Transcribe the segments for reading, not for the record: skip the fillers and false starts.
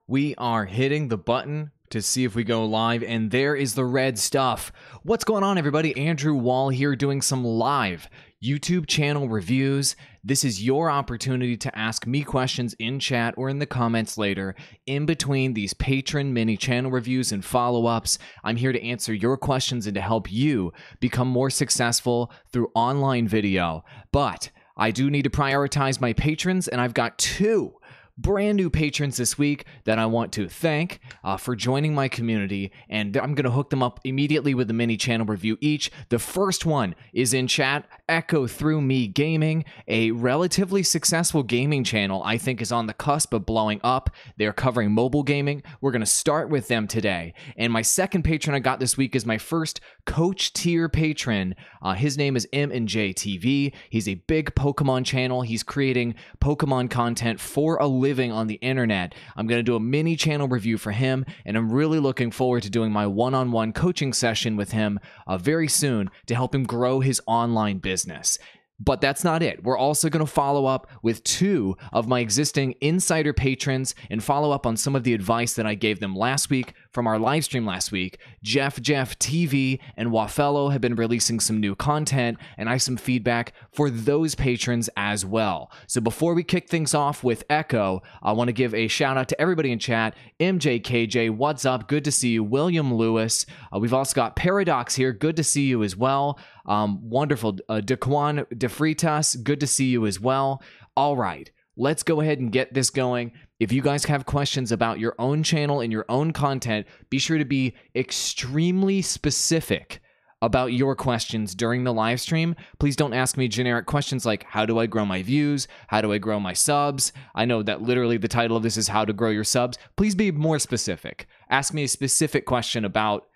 We are hitting the button to see if we go live, and there is the red stuff. What's going on, everybody? Andrew Wall here doing some live YouTube channel reviews. This is your opportunity to ask me questions in chat or in the comments later. In between these patron mini channel reviews and follow-ups, I'm here to answer your questions and to help you become more successful through online video. But I do need to prioritize my patrons, and I've got two brand new patrons this week that I want to thank for joining my community, and I'm going to hook them up immediately with a mini channel review each. The first one is in chat, Echo Through Me Gaming, a relatively successful gaming channel I think is on the cusp of blowing up. They're covering mobile gaming. We're going to start with them today. And my second patron I got this week is my first coach tier patron. His name is M&J TV. He's a big Pokemon channel. He's creating Pokemon content for a living on the internet. I'm going to do a mini channel review for him, and I'm really looking forward to doing my one-on-one coaching session with him very soon to help him grow his online business. But that's not it. We're also going to follow up with two of my existing insider patrons and follow up on some of the advice that I gave them last week from our live stream last week. Jeff TV and Wafello have been releasing some new content, and I have some feedback for those patrons as well. So before we kick things off with Echo, I want to give a shout out to everybody in chat. MJKJ, what's up? Good to see you. William Lewis. We've also got Paradox here. Good to see you as well. Wonderful. Daquan DeFritas, good to see you as well. All right, let's go ahead and get this going. If you guys have questions about your own channel and your own content, be sure to be extremely specific about your questions during the live stream. Please don't ask me generic questions like, how do I grow my views? How do I grow my subs? I know that literally the title of this is how to grow your subs. Please be more specific. Ask me a specific question about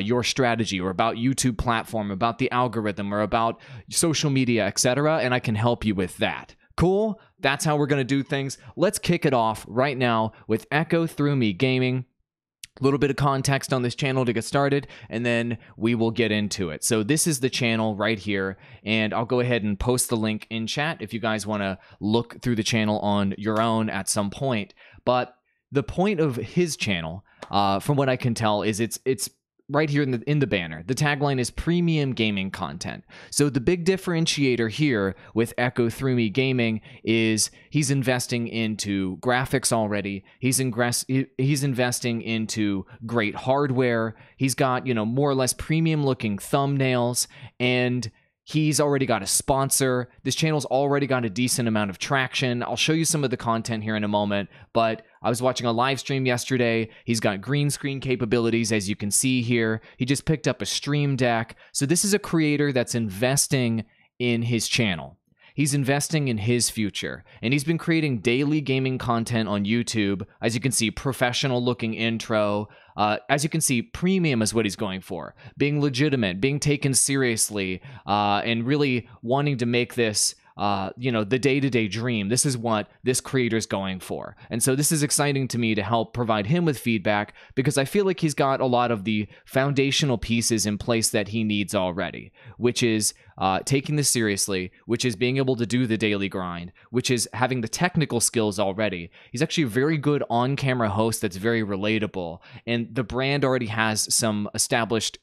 your strategy or about YouTube platform, about the algorithm, or about social media, etc., and I can help you with that. Cool? That's how we're going to do things. Let's kick it off right now with Echo Through Me Gaming. A little bit of context on this channel to get started, and then we will get into it. So this is the channel right here, and I'll go ahead and post the link in chat if you guys want to look through the channel on your own at some point. But the point of his channel, from what I can tell, is it's right here in the banner. The tagline is premium gaming content. So the big differentiator here with Echo Through Me Gaming is he's investing into graphics already. He's investing into great hardware. He's got, more or less premium looking thumbnails, and he's already got a sponsor. This channel's already got a decent amount of traction. I'll show you some of the content here in a moment, but I was watching a live stream yesterday. He's got green screen capabilities, as you can see here. He just picked up a Stream Deck. So this is a creator that's investing in his channel. He's investing in his future, and he's been creating daily gaming content on YouTube. As you can see, professional looking intro. As you can see, premium is what he's going for. Being legitimate, being taken seriously, and really wanting to make this the day-to-day dream. This is what this creator's going for. And so this is exciting to me to help provide him with feedback, because I feel like he's got a lot of the foundational pieces in place that he needs already, which is taking this seriously, which is being able to do the daily grind, which is having the technical skills already. He's actually a very good on-camera host that's very relatable, and the brand already has some established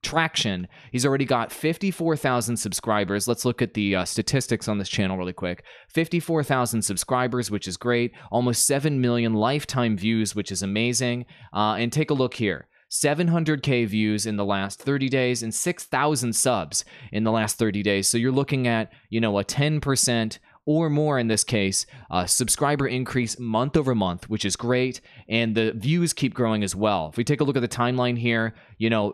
traction. He's already got 54,000 subscribers. Let's look at the statistics on this channel really quick. 54,000 subscribers, which is great. Almost 7 million lifetime views, which is amazing. And take a look here. 700K views in the last 30 days and 6,000 subs in the last 30 days. So you're looking at, a 10% or more in this case, subscriber increase month over month, which is great, and the views keep growing as well. If we take a look at the timeline here,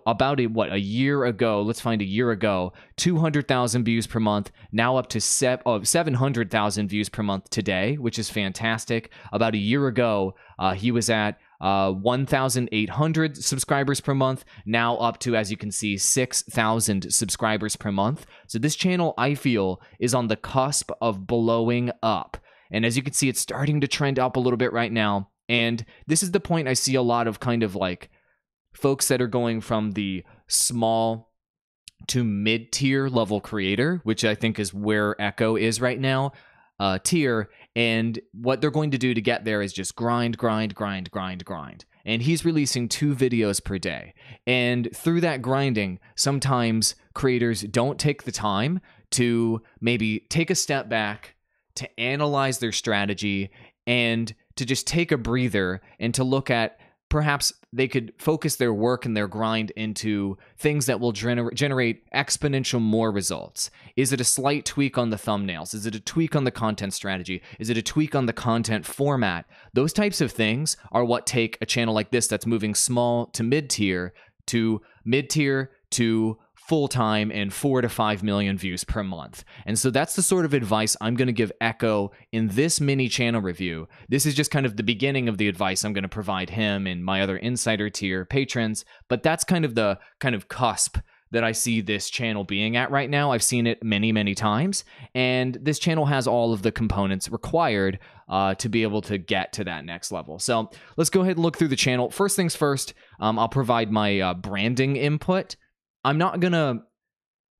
about a year ago, let's find a year ago, 200,000 views per month, now up to 700,000 views per month today, which is fantastic. About a year ago, he was at 1,800 subscribers per month, now up to, as you can see, 6,000 subscribers per month. So this channel, I feel, is on the cusp of blowing up. And as you can see, it's starting to trend up a little bit right now. And this is the point I see a lot of kind of like folks that are going from the small to mid-tier level creator, which I think is where Echo is right now, tier, And what they're going to do to get there is just grind, grind, grind, grind, grind. And he's releasing 2 videos per day. And through that grinding, sometimes creators don't take the time to maybe take a step back, to analyze their strategy, and to just take a breather and to look at perhaps they could focus their work and their grind into things that will generate exponential more results. Is it a slight tweak on the thumbnails? Is it a tweak on the content strategy? Is it a tweak on the content format? Those types of things are what take a channel like this that's moving small to mid-tier to full-time and 4 to 5 million views per month. And so that's the sort of advice I'm going to give Echo in this mini channel review. This is just kind of the beginning of the advice I'm going to provide him and my other insider tier patrons, but that's kind of the cusp that I see this channel being at right now. I've seen it many, many times, and this channel has all of the components required to be able to get to that next level. So let's go ahead and look through the channel. First things first, I'll provide my branding input. I'm not going to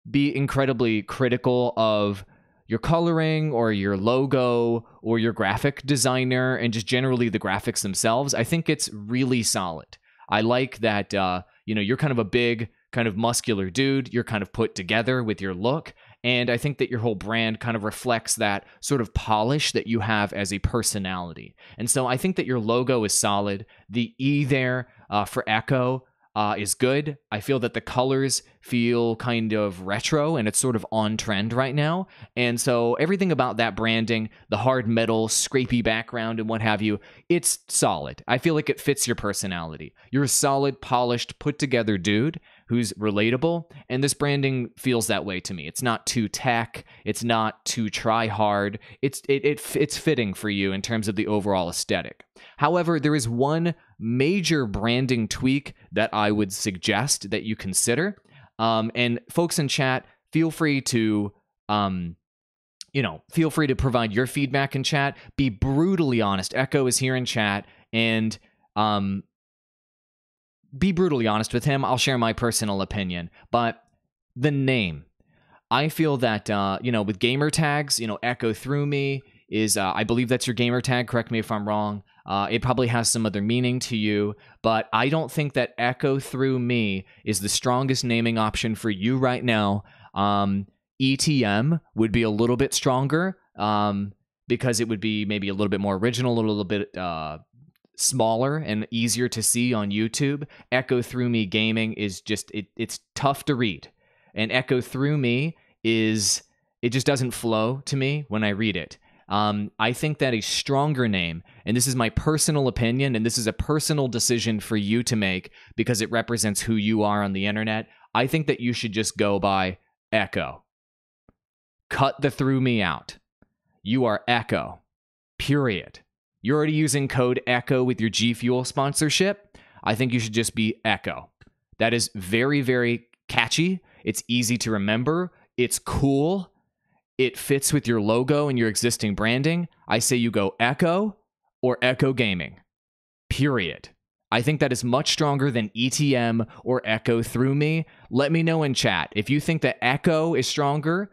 be incredibly critical of your coloring or your logo or your graphic designer and just generally the graphics themselves. I think it's really solid. I like that, you're kind of a big, kind of muscular dude. You're kind of put together with your look. And I think that your whole brand kind of reflects that sort of polish that you have as a personality. And so I think that your logo is solid. The E there for Echo is good. I feel that the colors feel kind of retro and it's sort of on trend right now. And so everything about that branding, the hard metal, scrapey background and what have you, it's solid. I feel like it fits your personality. You're a solid, polished, put together dude who's relatable, and this branding feels that way to me. It's not too tech, it's not too try hard. It's fitting for you in terms of the overall aesthetic. However, there is one major branding tweak that I would suggest that you consider. And folks in chat, feel free to provide your feedback in chat. Be brutally honest. Echo is here in chat, and be brutally honest with him. I'll share my personal opinion, but the name, I feel that, with gamer tags, Echo Through Me is, I believe that's your gamer tag. Correct me if I'm wrong. It probably has some other meaning to you, but I don't think that Echo Through Me is the strongest naming option for you right now. ETM would be a little bit stronger, because it would be maybe a little bit more original, a little bit, smaller and easier to see on YouTube. Echo Through Me Gaming is just, it's tough to read. And Echo Through Me it just doesn't flow to me when I read it. I think that a stronger name, and this is my personal opinion, and this is a personal decision for you to make because it represents who you are on the internet, I think that you should just go by Echo. Cut the Through Me out. You are Echo. Period. You're already using code ECHO with your G Fuel sponsorship. I think you should just be Echo. That is very, very catchy. It's easy to remember. It's cool. It fits with your logo and your existing branding. I say you go Echo or Echo Gaming. Period. I think that is much stronger than ETM or Echo Through Me. Let me know in chat. If you think that Echo is stronger,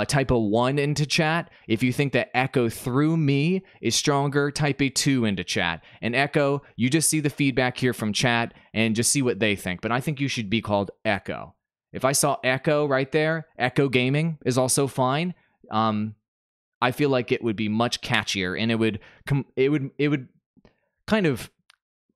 type a 1 into chat. If you think that Echo Through Me is stronger, type a 2 into chat. And Echo, you just see the feedback here from chat and just see what they think. But I think you should be called Echo. If I saw Echo right there, Echo Gaming is also fine. I feel like it would be much catchier, and it would kind of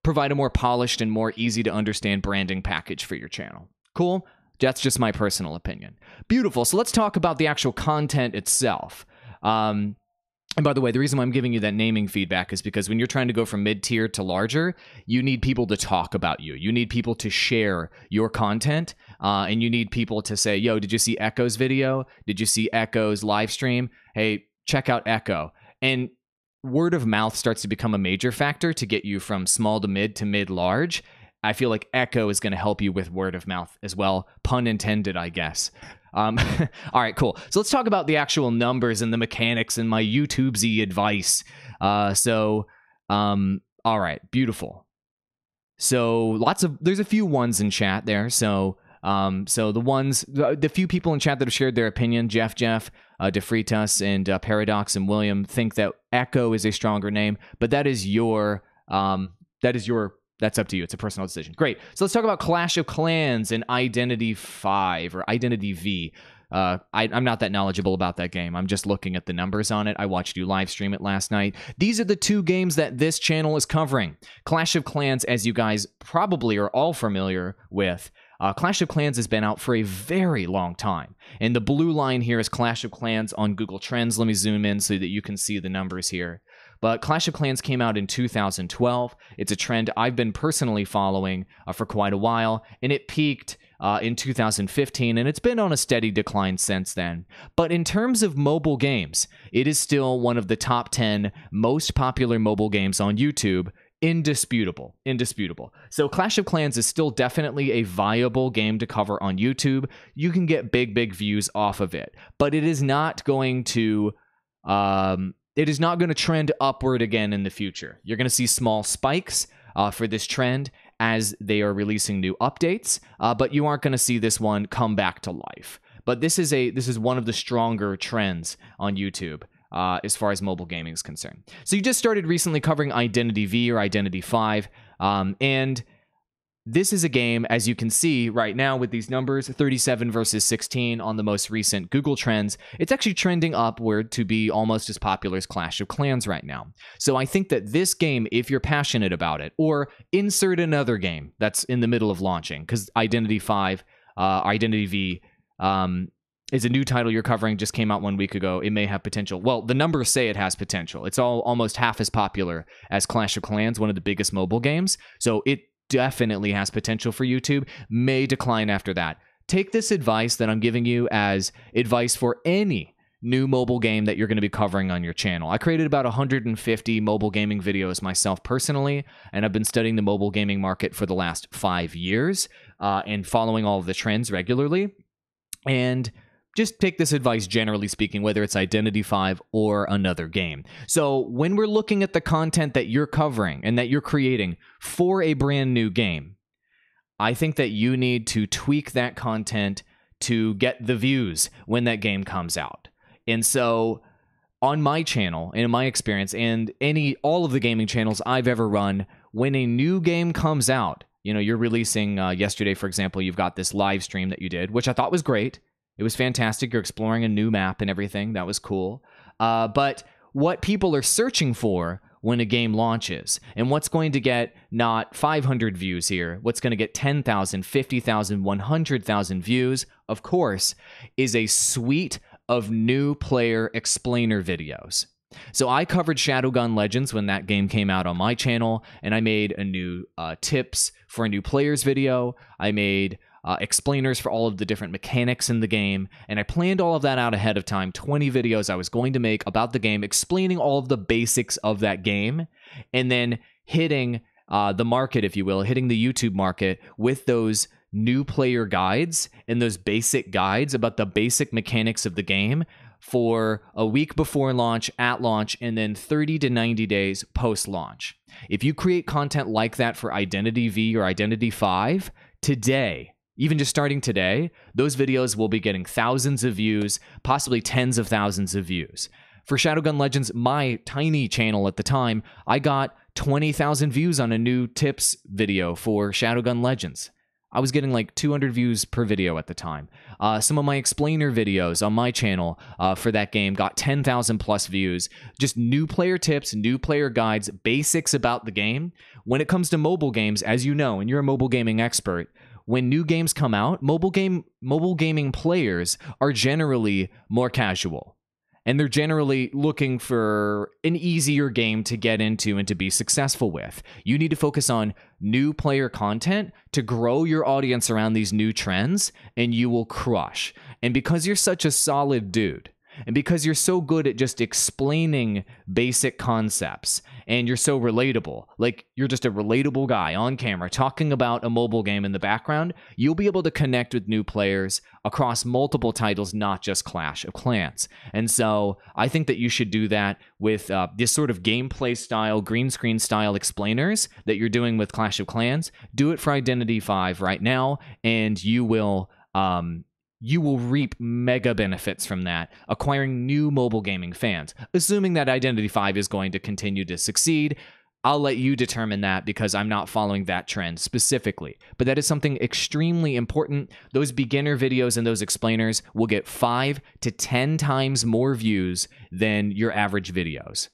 provide a more polished and more easy to understand branding package for your channel. Cool? That's just my personal opinion. Beautiful. So let's talk about the actual content itself. And by the way, the reason why I'm giving you that naming feedback is because when you're trying to go from mid-tier to larger, you need people to talk about you. You need people to share your content, and you need people to say, yo, did you see Echo's video? Did you see Echo's live stream? Hey, check out Echo. And word of mouth starts to become a major factor to get you from small to mid-large. I feel like Echo is going to help you with word of mouth as well. Pun intended, I guess. All right, cool. So let's talk about the actual numbers and the mechanics and my YouTube-y advice. All right, beautiful. So there's a few ones in chat there. So So the few people in chat that have shared their opinion, Jeff, DeFritas, and Paradox and William, think that Echo is a stronger name, but that's up to you. It's a personal decision. Great. So let's talk about Clash of Clans and Identity 5 or Identity V. I'm not that knowledgeable about that game. I'm just looking at the numbers on it. I watched you live stream it last night. These are the two games that this channel is covering. Clash of Clans, as you guys probably are all familiar with, Clash of Clans has been out for a very long time. And the blue line here is Clash of Clans on Google Trends. Let me zoom in so that you can see the numbers here. But Clash of Clans came out in 2012. It's a trend I've been personally following for quite a while, and it peaked in 2015, and it's been on a steady decline since then. But in terms of mobile games, it is still one of the top 10 most popular mobile games on YouTube. Indisputable. So Clash of Clans is still definitely a viable game to cover on YouTube. You can get big views off of it, but it is not going to trend upward again in the future. You're going to see small spikes for this trend as they are releasing new updates, but you aren't going to see this one come back to life. But this is one of the stronger trends on YouTube as far as mobile gaming is concerned. So you just started recently covering Identity V or Identity 5, and this is a game, as you can see right now with these numbers, 37 versus 16 on the most recent Google Trends. It's actually trending upward to be almost as popular as Clash of Clans right now. So I think that this game, if you're passionate about it, or insert another game that's in the middle of launching, because Identity 5, Identity V, is a new title you're covering, just came out 1 week ago. It may have potential. Well, the numbers say it has potential. It's almost half as popular as Clash of Clans, one of the biggest mobile games. So it definitely has potential for YouTube, may decline after that. Take this advice that I'm giving you as advice for any new mobile game that you're going to be covering on your channel. I created about 150 mobile gaming videos myself personally, and I've been studying the mobile gaming market for the last 5 years and following all of the trends regularly. And just take this advice generally speaking, whether it's Identity 5 or another game. So when we're looking at the content that you're covering and that you're creating for a brand new game, I think that you need to tweak that content to get the views when that game comes out. And so on my channel, in my experience, and all of the gaming channels I've ever run, when a new game comes out, you're releasing yesterday, for example, you've got this live stream that you did, which I thought was great. It was fantastic. You're exploring a new map and everything. That was cool. But what people are searching for when a game launches, and what's going to get not 500 views here, what's going to get 10,000, 50,000, 100,000 views, of course, is a suite of new player explainer videos. So I covered Shadowgun Legends when that game came out on my channel, and I made a new tips for a new players video. I made explainers for all of the different mechanics in the game, and I planned all of that out ahead of time. 20 videos I was going to make about the game, explaining all of the basics of that game, and then hitting the market, if you will, hitting the YouTube market with those new player guides and those basic guides about the basic mechanics of the game for a week before launch, at launch, and then 30 to 90 days post-launch. If you create content like that for Identity V or Identity 5, today, even just starting today, those videos will be getting thousands of views, possibly tens of thousands of views. For Shadowgun Legends, my tiny channel at the time, I got 20,000 views on a new tips video for Shadowgun Legends. I was getting like 200 views per video at the time. Some of my explainer videos on my channel for that game got 10,000 plus views. Just new player tips, new player guides, basics about the game. When it comes to mobile games, as you know, and you're a mobile gaming expert, when new games come out, mobile gaming players are generally more casual. And they're generally looking for an easier game to get into and to be successful with. You need to focus on new player content to grow your audience around these new trends, and you will crush. And because you're such a solid dude, And because you're so good at just explaining basic concepts and you're so relatable, like you're just a relatable guy on camera talking about a mobile game in the background, you'll be able to connect with new players across multiple titles, not just Clash of Clans. And so I think that you should do that with this sort of gameplay style, green screen style explainers that you're doing with Clash of Clans. Do it for Identity 5 right now, and you will reap mega benefits from that, acquiring new mobile gaming fans. Assuming that Identity 5 is going to continue to succeed, I'll let you determine that because I'm not following that trend specifically. But that is something extremely important. Those beginner videos and those explainers will get 5 to 10 times more views than your average videos.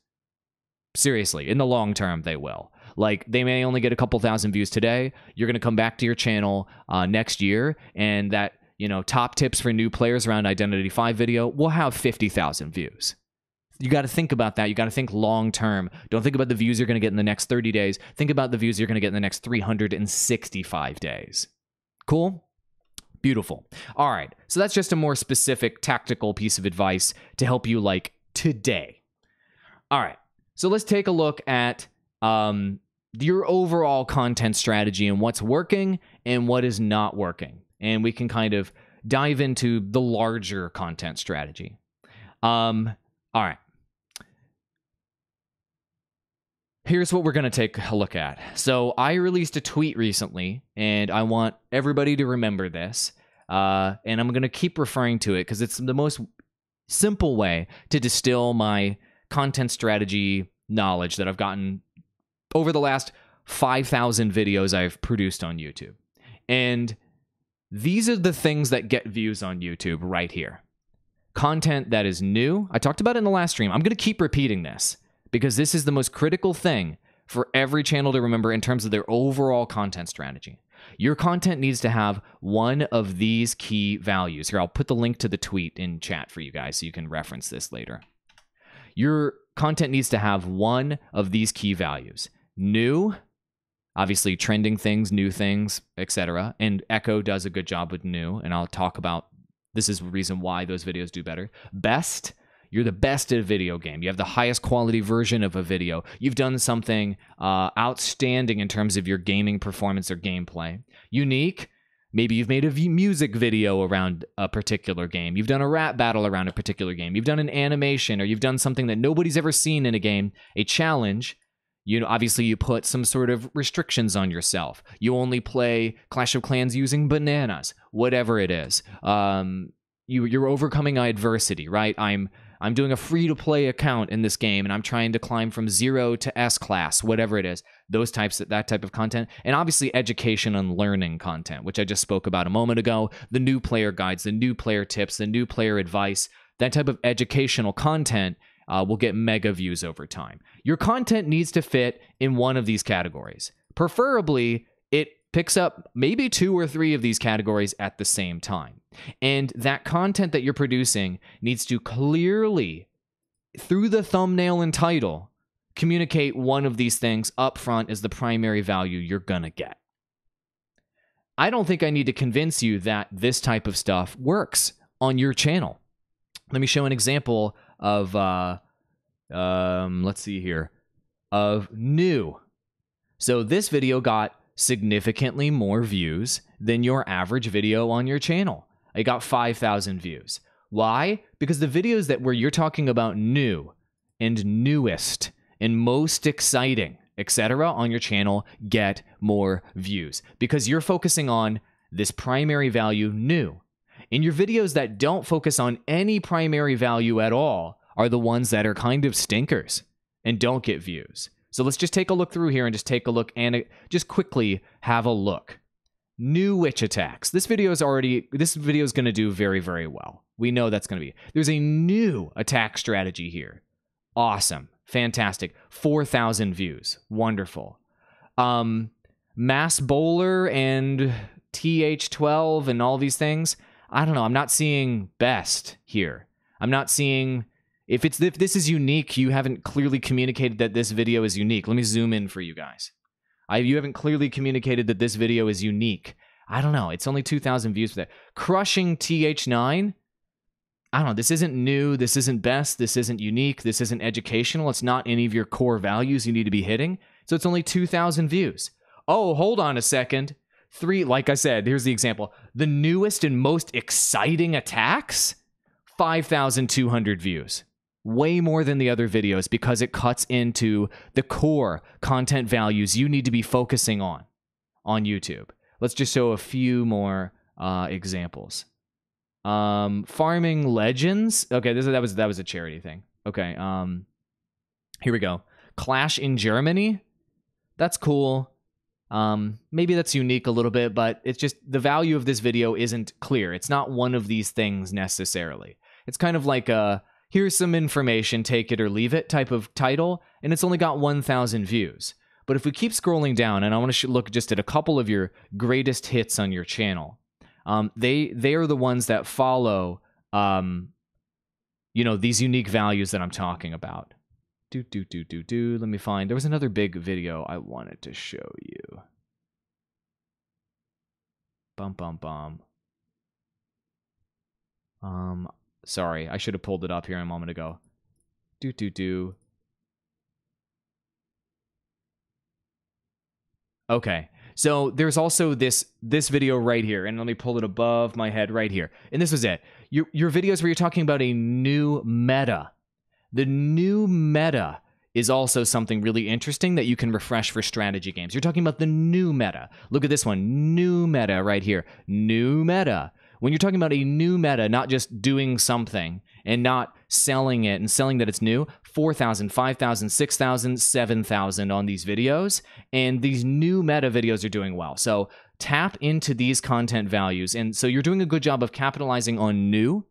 Seriously, in the long term, they will. Like, they may only get a couple thousand views today. You're going to come back to your channel next year, and that, top tips for new players around Identity 5 video will have 50,000 views. You got to think about that. You got to think long term. Don't think about the views you're going to get in the next 30 days. Think about the views you're going to get in the next 365 days. Cool? Beautiful. All right. So that's just a more specific tactical piece of advice to help you like today. All right. So let's take a look at your overall content strategy and what's working and what is not working. And we can kind of dive into the larger content strategy. All right. Here's what we're going to take a look at. So I released a tweet recently, and I want everybody to remember this. And I'm going to keep referring to it because it's the most simple way to distill my content strategy knowledge that I've gotten over the last 5,000 videos I've produced on YouTube. And these are the things that get views on YouTube right here. Content that is new. I talked about it in the last stream. I'm going to keep repeating this because this is the most critical thing for every channel to remember in terms of their overall content strategy. Your content needs to have one of these key values. Here, I'll put the link to the tweet in chat for you guys so you can reference this later. Your content needs to have one of these key values. New, obviously trending things, new things, etc. And Echo does a good job with new, and I'll talk about this is the reason why those videos do better. Best, you're the best at a video game. You have the highest quality version of a video. You've done something outstanding in terms of your gaming performance or gameplay. Unique, maybe you've made a music video around a particular game. You've done a rap battle around a particular game. You've done an animation, or you've done something that nobody's ever seen in a game, a challenge. Obviously you put some sort of restrictions on yourself. You only play Clash of Clans using bananas, whatever it is. You're overcoming adversity, right? I'm doing a free-to-play account in this game, and I'm trying to climb from 0 to S class, whatever it is. That type of content. And obviously education and learning content, which I just spoke about a moment ago. The new player guides, the new player tips, the new player advice. That type of educational content will get mega views over time. Your content needs to fit in one of these categories. Preferably, it picks up maybe 2 or 3 of these categories at the same time. And that content that you're producing needs to clearly, through the thumbnail and title, communicate one of these things up front as the primary value you're gonna get. I don't think I need to convince you that this type of stuff works on your channel. Let me show an example of, let's see here, of new. So this video got significantly more views than your average video on your channel. It got 5,000 views. Why? Because the videos where you're talking about new and newest and most exciting, etc., on your channel get more views because you're focusing on this primary value, new. And your videos that don't focus on any primary value at all are the ones that are kind of stinkers and don't get views. So let's just take a look through here and just take a look and just quickly have a look. New witch attacks. This video is going to do very, very well. We know that's going to be. There's a new attack strategy here. Awesome. Fantastic. 4,000 views. Wonderful. Mass Bowler and TH12 and all these things. I don't know. I'm not seeing best here. I'm not seeing... If this is unique, you haven't clearly communicated that this video is unique. Let me zoom in for you guys. You haven't clearly communicated that this video is unique. I don't know. It's only 2,000 views for that. Crushing TH9. I don't know, this isn't new, this isn't best, this isn't unique, this isn't educational, it's not any of your core values you need to be hitting. So it's only 2,000 views. Oh, hold on a second. Like I said, here's the example. The newest and most exciting attacks, 5,200 views. Way more than the other videos because it cuts into the core content values you need to be focusing on YouTube. Let's just show a few more examples. Farming Legends. Okay, that was a charity thing. Okay, here we go. Clash in Germany. That's cool. Maybe that's unique a little bit, but it's just the value of this video isn't clear. It's not one of these things necessarily. It's kind of like a here's some information, take it or leave it type of title, and it's only got 1,000 views. But if we keep scrolling down, and I want to look just at a couple of your greatest hits on your channel, they are the ones that follow, these unique values that I'm talking about. Let me find. There was another big video I wanted to show you. Sorry, I should have pulled it up here a moment ago. Okay, so there's also this video right here, and let me pull it above my head right here. And this was it. Your videos where you're talking about a new meta. The new meta is also something really interesting that you can refresh for strategy games. You're talking about the new meta. Look at this one, new meta right here. New meta. When you're talking about a new meta, not just doing something and not selling it and selling that it's new, 4,000, 5,000, 6,000, 7,000 on these videos. And these new meta videos are doing well. So tap into these content values. And so you're doing a good job of capitalizing on new,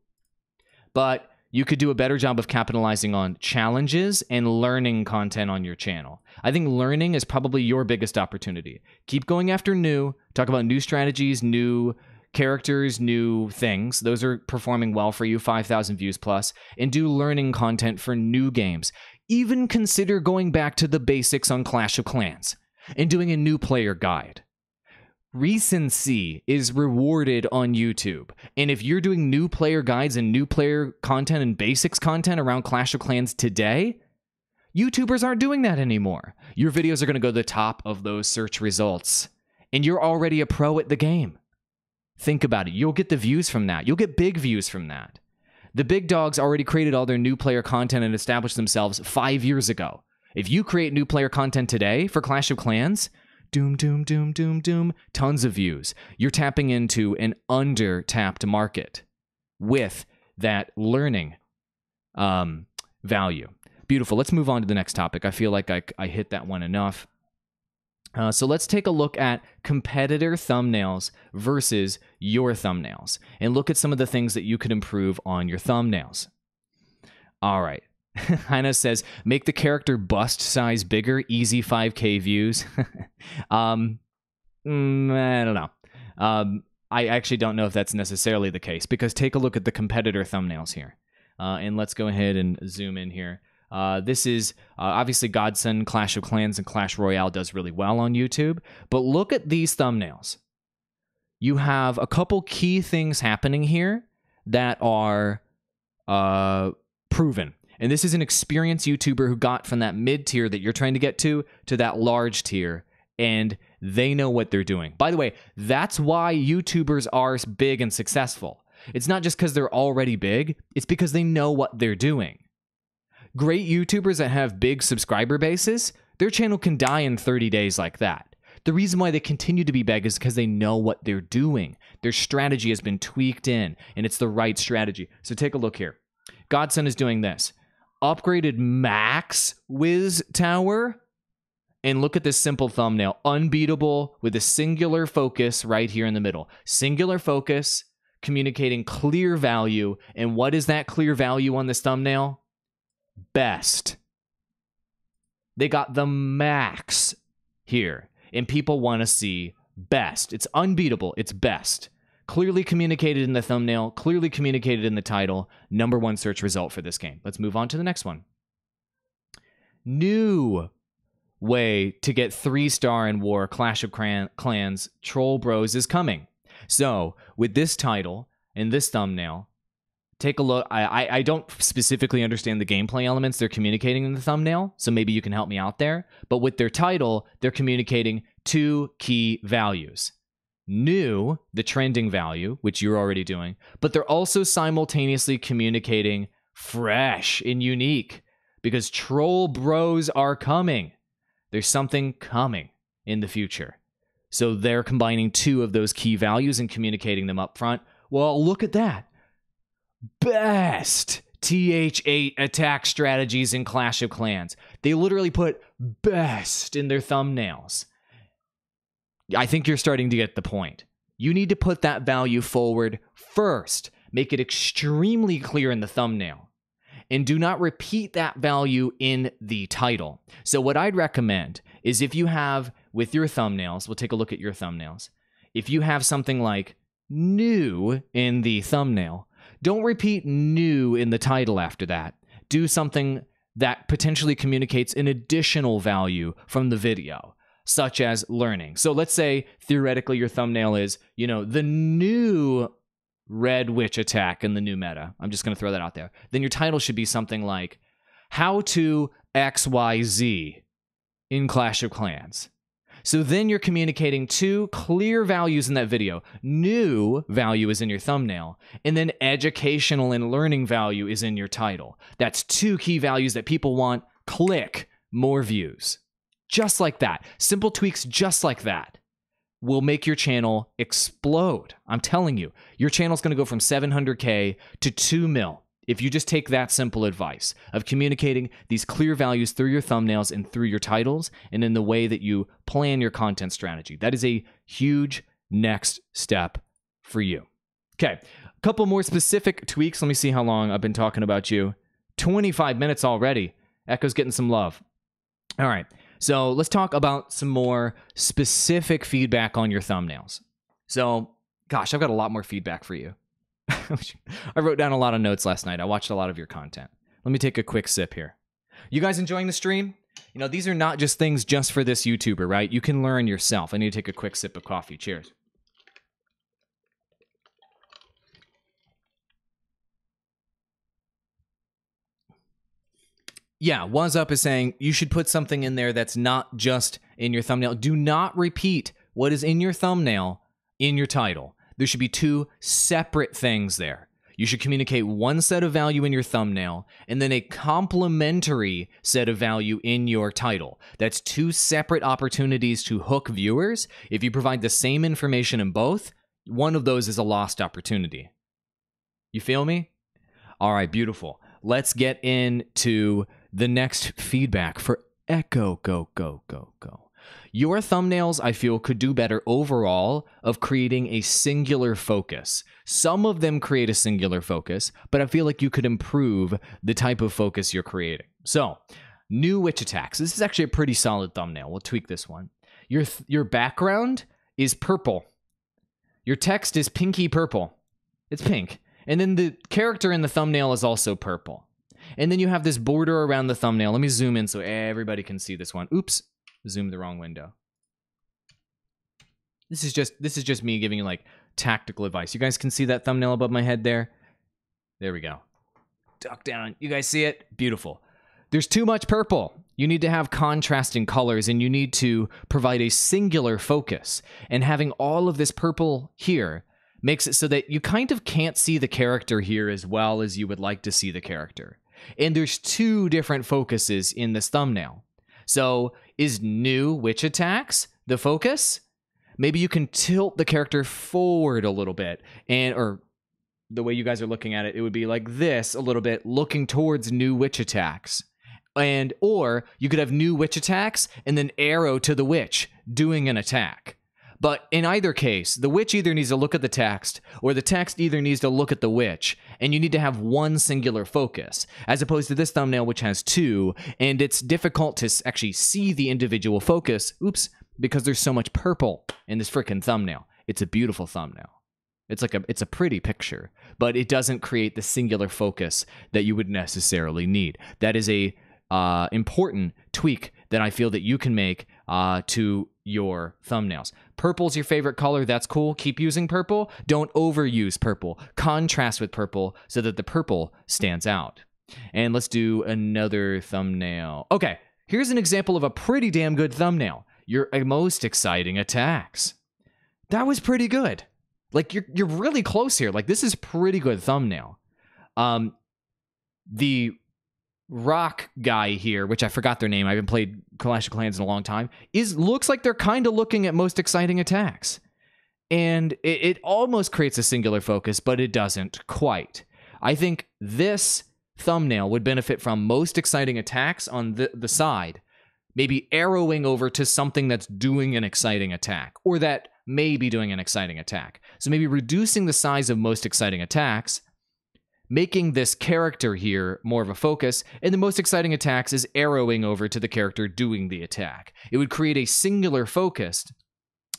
but you could do a better job of capitalizing on challenges and learning content on your channel. I think learning is probably your biggest opportunity. Keep going after new, talk about new strategies, new characters, new things. Those are performing well for you, 5,000 views plus, and do learning content for new games. Even consider going back to the basics on Clash of Clans and doing a new player guide. Recency is rewarded on YouTube. And if you're doing new player guides and new player content and basics content around Clash of Clans today, YouTubers aren't doing that anymore. Your videos are going to go to the top of those search results. And you're already a pro at the game. Think about it. You'll get the views from that. You'll get big views from that. The big dogs already created all their new player content and established themselves 5 years ago. If you create new player content today for Clash of Clans, tons of views. You're tapping into an under-tapped market with that learning value. Beautiful. Let's move on to the next topic. I feel like I hit that one enough. So let's take a look at competitor thumbnails versus your thumbnails and look at some of the things that you could improve on your thumbnails. All right. Hannah says, make the character bust size bigger, easy 5K views. I don't know. I actually don't know if that's necessarily the case, because take a look at the competitor thumbnails here. And let's go ahead and zoom in here. This is obviously Godson, Clash of Clans, and Clash Royale does really well on YouTube. But look at these thumbnails. You have a couple key things happening here that are proven. And this is an experienced YouTuber who got from that mid-tier that you're trying to get to that large tier. And they know what they're doing. By the way, that's why YouTubers are big and successful. It's not just because they're already big. It's because they know what they're doing. Great YouTubers that have big subscriber bases, their channel can die in 30 days like that. The reason why they continue to be big is because they know what they're doing. Their strategy has been tweaked in, and it's the right strategy. So take a look here. Godson is doing this. Upgraded max Wiz Tower. And look at this simple thumbnail. Unbeatable with a singular focus right here in the middle. Singular focus, communicating clear value. And what is that clear value on this thumbnail? Best. They got the max here. And people want to see best. It's unbeatable. It's best. Clearly communicated in the thumbnail, clearly communicated in the title. #1 search result for this game. Let's move on to the next one. New way to get 3-star in War, Clash of Clans, Troll Bros is coming. So, with this title and this thumbnail, take a look. I don't specifically understand the gameplay elements they're communicating in the thumbnail, so maybe you can help me out there. But with their title, they're communicating 2 key values. New, the trending value, which you're already doing, but they're also simultaneously communicating fresh and unique, because troll bros are coming. There's something coming in the future. So they're combining 2 of those key values and communicating them up front. Well, look at that. Best TH8 attack strategies in Clash of Clans. They literally put best in their thumbnails. I think you're starting to get the point. You need to put that value forward first. Make it extremely clear in the thumbnail. And do not repeat that value in the title. So what I'd recommend is, if you have with your thumbnails, we'll take a look at your thumbnails. If you have something like new in the thumbnail, don't repeat new in the title after that. Do something that potentially communicates an additional value from the video, such as learning. So let's say theoretically your thumbnail is, the new Red Witch attack in the new meta. I'm just going to throw that out there. Then your title should be something like how to XYZ in Clash of Clans. So then you're communicating 2 clear values in that video. New value is in your thumbnail, and then educational and learning value is in your title. That's 2 key values that people want. Click, more views. Just like that. Simple tweaks just like that will make your channel explode. I'm telling you, your channel's going to go from 700K to 2 mil if you just take that simple advice of communicating these clear values through your thumbnails and through your titles and in the way that you plan your content strategy. That is a huge next step for you. Okay, a couple more specific tweaks. Let me see how long I've been talking about you. 25 minutes already. Echo's getting some love. All right, so let's talk about some more specific feedback on your thumbnails. So, gosh, I've got a lot more feedback for you. I wrote down a lot of notes last night. I watched a lot of your content. Let me take a quick sip here. You guys enjoying the stream? These are not just things just for this YouTuber, right? You can learn yourself. I need to take a quick sip of coffee. Cheers. Yeah, What's Up is saying you should put something in there that's not just in your thumbnail. Do not repeat what is in your thumbnail in your title. There should be 2 separate things there. You should communicate one set of value in your thumbnail and then a complementary set of value in your title. That's 2 separate opportunities to hook viewers. If you provide the same information in both, one of those is a lost opportunity. You feel me? All right, beautiful. Let's get into the next feedback for Echo. Go. Your thumbnails, I feel, could do better overall of creating a singular focus. Some of them create a singular focus, but I feel like you could improve the type of focus you're creating. So, new witch attacks. This is actually a pretty solid thumbnail. We'll tweak this one. Your background is purple. Your text is pinky purple. It's pink. And then the character in the thumbnail is also purple. And then you have this border around the thumbnail. Let me zoom in so everybody can see this one. Oops. Zoom the wrong window. This is just me giving you like tactical advice. You guys can see that thumbnail above my head there? There we go. Duck down. You guys see it? Beautiful. There's too much purple. You need to have contrasting colors, and you need to provide a singular focus. And having all of this purple here makes it so that you kind of can't see the character here as well as you would like to see the character. And there's 2 different focuses in this thumbnail. So, is new witch attacks the focus? Maybe you can tilt the character forward a little bit, or the way you guys are looking at it, it would be like this a little bit, looking towards new witch attacks. Or you could have new witch attacks and then arrow to the witch doing an attack. But in either case, the witch either needs to look at the text, or the text either needs to look at the witch, and you need to have one singular focus, as opposed to this thumbnail, which has 2, and it's difficult to actually see the individual focus, because there's so much purple in this frickin' thumbnail. It's a beautiful thumbnail. It's a pretty picture, but it doesn't create the singular focus that you would necessarily need. That is a important tweak that I feel that you can make to your thumbnails. Purple's your favorite color. That's cool. Keep using purple. Don't overuse purple. Contrast with purple so that the purple stands out. And let's do another thumbnail. Okay, here's an example of a pretty damn good thumbnail. Your most exciting attacks. That was pretty good. Like, you're really close here. Like, this is pretty good thumbnail. The rock guy here, which I forgot their name, I haven't played Clash of Clans in a long time, looks like they're kind of looking at most exciting attacks. And it almost creates a singular focus, but it doesn't quite. I think this thumbnail would benefit from most exciting attacks on the side, maybe arrowing over to something that's doing an exciting attack, or that may be doing an exciting attack. So maybe reducing the size of most exciting attacks, making this character here more of a focus, and the most exciting attacks is arrowing over to the character doing the attack. It would create a singular focus,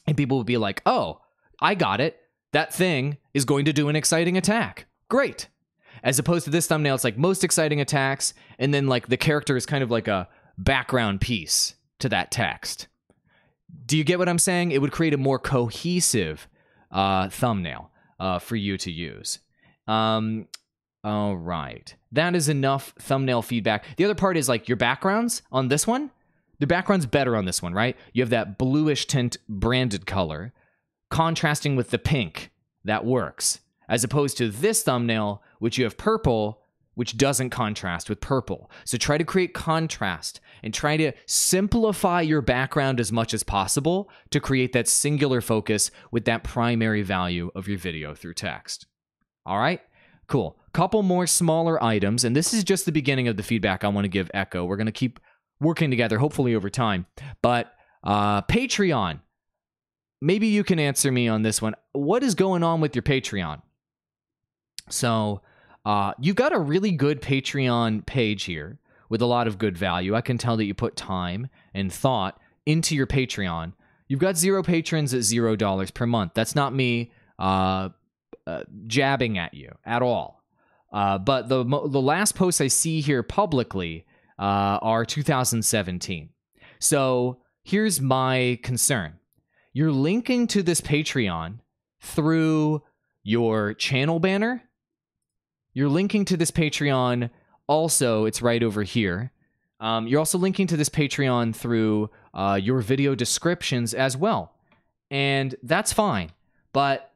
and people would be like, oh, I got it. That thing is going to do an exciting attack. Great. As opposed to this thumbnail, it's like most exciting attacks, and then like the character is kind of like a background piece to that text. Do you get what I'm saying? It would create a more cohesive thumbnail for you to use. All right. That is enough thumbnail feedback. The other part is like your backgrounds on this one. The background's better on this one, right? You have that bluish tint branded color contrasting with the pink. That works. As opposed to this thumbnail, which you have purple, which doesn't contrast with purple. So try to create contrast and try to simplify your background as much as possible to create that singular focus with that primary value of your video through text. All right? Cool. Couple more smaller items, and this is just the beginning of the feedback I want to give Echo. We're going to keep working together, hopefully over time. But Patreon, maybe you can answer me on this one. What is going on with your Patreon? So you got a really good Patreon page here with a lot of good value. I can tell that you put time and thought into your Patreon. You've got 0 patrons at $0 per month. That's not me jabbing at you at all. But the last posts I see here publicly are 2017. So here's my concern. You're linking to this Patreon through your channel banner. You're linking to this Patreon also, it's right over here. You're also linking to this Patreon through your video descriptions as well. And that's fine. But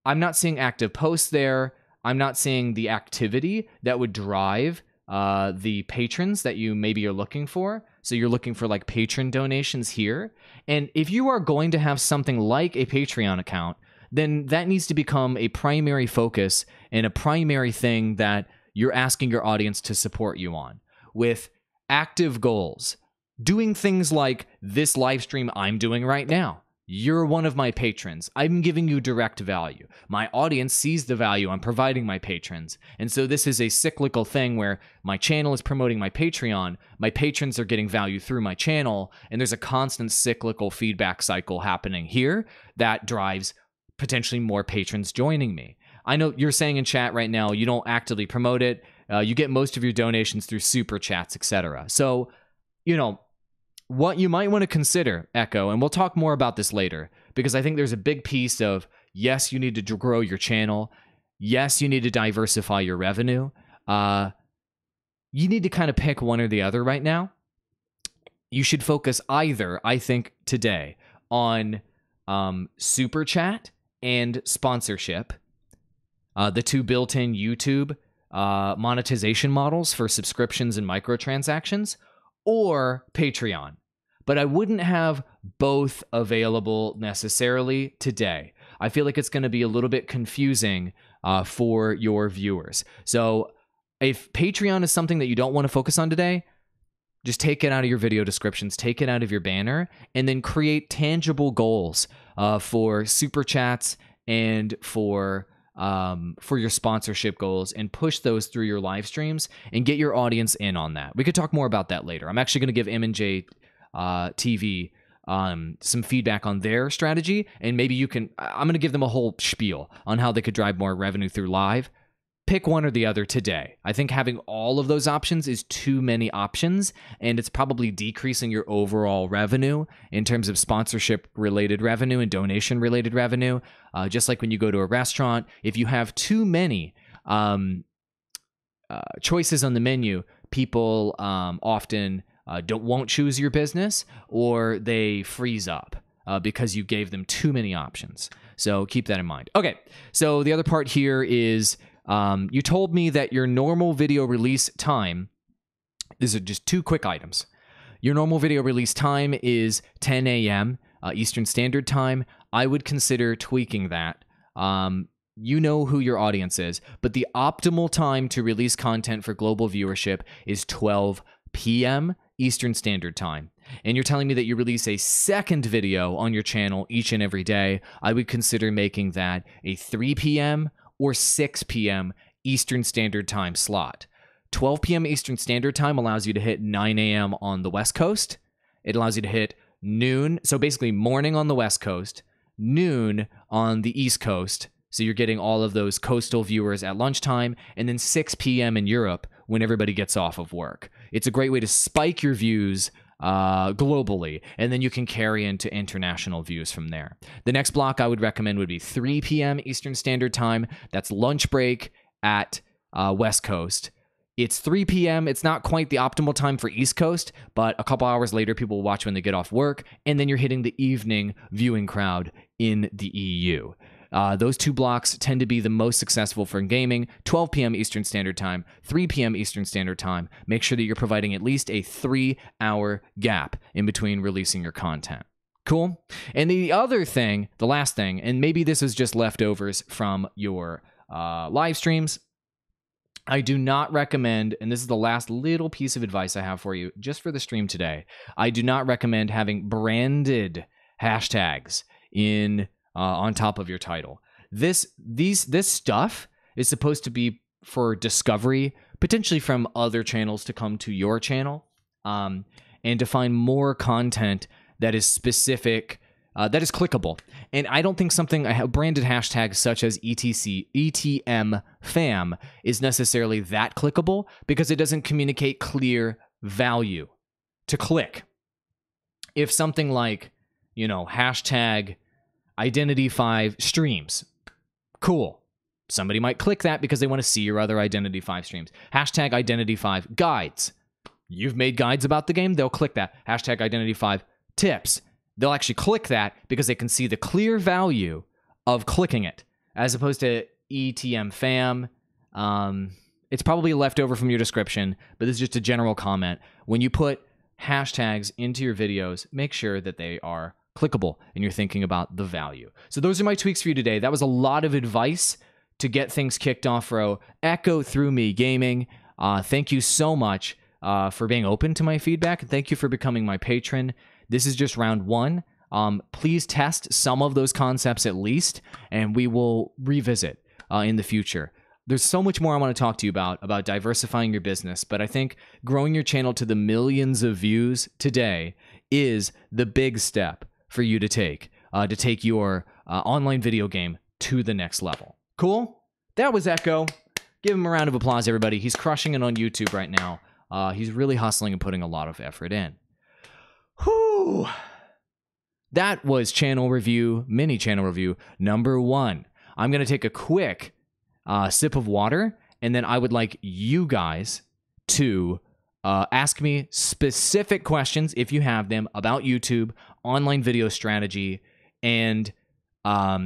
I'm not seeing active posts there. I'm not seeing the activity that would drive the patrons that you maybe are looking for. So you're looking for like patron donations here. And if you are going to have something like a Patreon account, then that needs to become a primary focus and a primary thing that you're asking your audience to support you on, with active goals, doing things like this live stream I'm doing right now. You're one of my patrons. I'm giving you direct value. My audience sees the value I'm providing my patrons. And so this is a cyclical thing where my channel is promoting my Patreon, my patrons are getting value through my channel, and there's a constant cyclical feedback cycle happening here that drives potentially more patrons joining me. I know you're saying in chat right now you don't actively promote it. You get most of your donations through super chats, etc. So, you know, what you might want to consider, Echo, and we'll talk more about this later, because I think there's a big piece of, yes, you need to grow your channel. Yes, you need to diversify your revenue. You need to kind of pick one or the other right now. You should focus either, I think, today on super chat and sponsorship, the two built-in YouTube monetization models for subscriptions and microtransactions, or Patreon. But I wouldn't have both available necessarily today. I feel like it's going to be a little bit confusing for your viewers. So if Patreon is something that you don't want to focus on today, just take it out of your video descriptions, take it out of your banner, and then create tangible goals for super chats and for your sponsorship goals, and push those through your live streams and get your audience in on that. We could talk more about that later. I'm actually going to give M&J TV some feedback on their strategy, and maybe you can, I'm going to give them a whole spiel on how they could drive more revenue through live. pick one or the other today. I think having all of those options is too many options, and it's probably decreasing your overall revenue in terms of sponsorship-related revenue and donation-related revenue. Just like when you go to a restaurant, if you have too many choices on the menu, people often won't choose your business, or they freeze up because you gave them too many options. So keep that in mind. Okay, so the other part here is you told me that your normal video release time, these are just two quick items. Your normal video release time is 10 a.m. Eastern Standard Time. I would consider tweaking that. You know who your audience is, but the optimal time to release content for global viewership is 12 p.m. Eastern Standard Time. And you're telling me that you release a second video on your channel each and every day. I would consider making that a 3 p.m. or 6 p.m. Eastern Standard Time slot. 12 p.m. Eastern Standard Time allows you to hit 9 a.m. on the West Coast. It allows you to hit noon, so basically morning on the West Coast, noon on the East Coast. So you're getting all of those coastal viewers at lunchtime, and then 6 p.m. in Europe when everybody gets off of work. It's a great way to spike your views globally, and then you can carry into international views from there. The next block I would recommend would be 3 p.m. Eastern Standard Time. That's lunch break at West Coast. It's 3 p.m. It's not quite the optimal time for East Coast, but a couple hours later, people will watch when they get off work, and then you're hitting the evening viewing crowd in the EU. Those two blocks tend to be the most successful for gaming. 12 p.m. Eastern Standard Time, 3 p.m. Eastern Standard Time. Make sure that you're providing at least a 3-hour gap in between releasing your content. Cool? And the other thing, the last thing, and maybe this is just leftovers from your live streams, I do not recommend, and this is the last little piece of advice I have for you just for the stream today, I do not recommend having branded hashtags in on top of your title. This stuff is supposed to be for discovery, potentially from other channels to come to your channel, and to find more content that is specific, that is clickable. And I don't think a branded hashtag such as ETM fam is necessarily that clickable because it doesn't communicate clear value to click. If something like, hashtag Identity5 streams. Cool. Somebody might click that because they want to see your other Identity5 streams. Hashtag Identity5 guides. You've made guides about the game, they'll click that. Hashtag Identity5 tips. They'll actually click that because they can see the clear value of clicking it, as opposed to ETM fam. It's probably left over from your description, but this is just a general comment. When you put hashtags into your videos, make sure that they are clickable and you're thinking about the value. So those are my tweaks for you today. That was a lot of advice to get things kicked off, bro. Echo through me gaming. Thank you so much for being open to my feedback, and thank you for becoming my patron. This is just round one. Please test some of those concepts at least, and we will revisit in the future. There's so much more I want to talk to you about diversifying your business, but I think growing your channel to the millions of views today is the big step for you to take your online video game to the next level. Cool? That was Echo. Give him a round of applause, everybody. He's crushing it on YouTube right now. He's really hustling and putting a lot of effort in. Whew. That was channel review, mini channel review number 1. I'm going to take a quick sip of water, and then I would like you guys to ask me specific questions, if you have them, about YouTube, online video strategy, and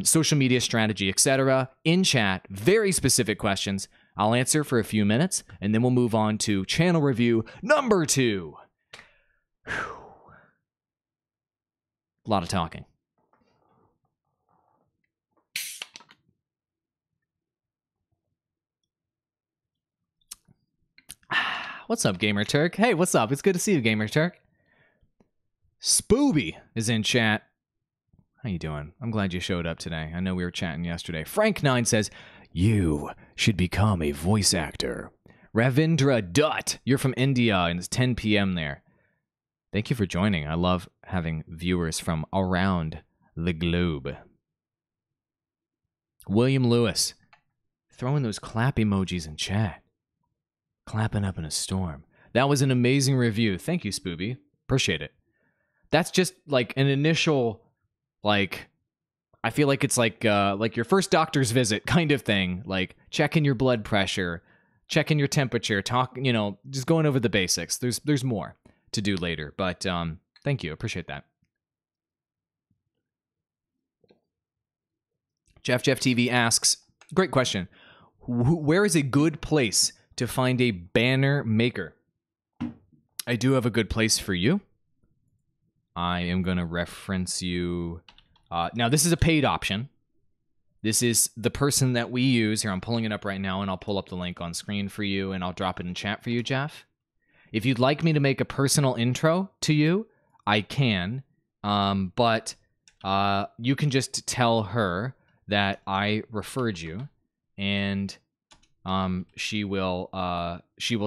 social media strategy, etc. in chat. Very specific questions. I'll answer for a few minutes, and then we'll move on to channel review number 2. Whew. A lot of talking. What's up, Gamer Turk? Hey, what's up? It's good to see you, Gamer Turk. Spooby is in chat. How you doing? I'm glad you showed up today. I know we were chatting yesterday. Frank9 says, you should become a voice actor. Ravindra Dutt, you're from India, and it's 10 p.m. there. Thank you for joining. I love having viewers from around the globe. William Lewis, Throwing those clap emojis in chat. Clapping up in a storm. That was an amazing review. Thank you, Spooby. Appreciate it. That's just like an initial, like, I feel like it's like your first doctor's visit kind of thing. Like checking your blood pressure, checking your temperature, just going over the basics. There's more to do later, but thank you. Appreciate that. Jeff TV asks, great question. Where is a good place to find a banner maker? I do have a good place for you. I am going to reference you. Now, this is a paid option. This is the person that we use. Here, I'm pulling it up right now, and I'll pull up the link on screen for you, and I'll drop it in chat for you, Jeff. If you'd like me to make a personal intro to you, I can. But you can just tell her that I referred you, and she will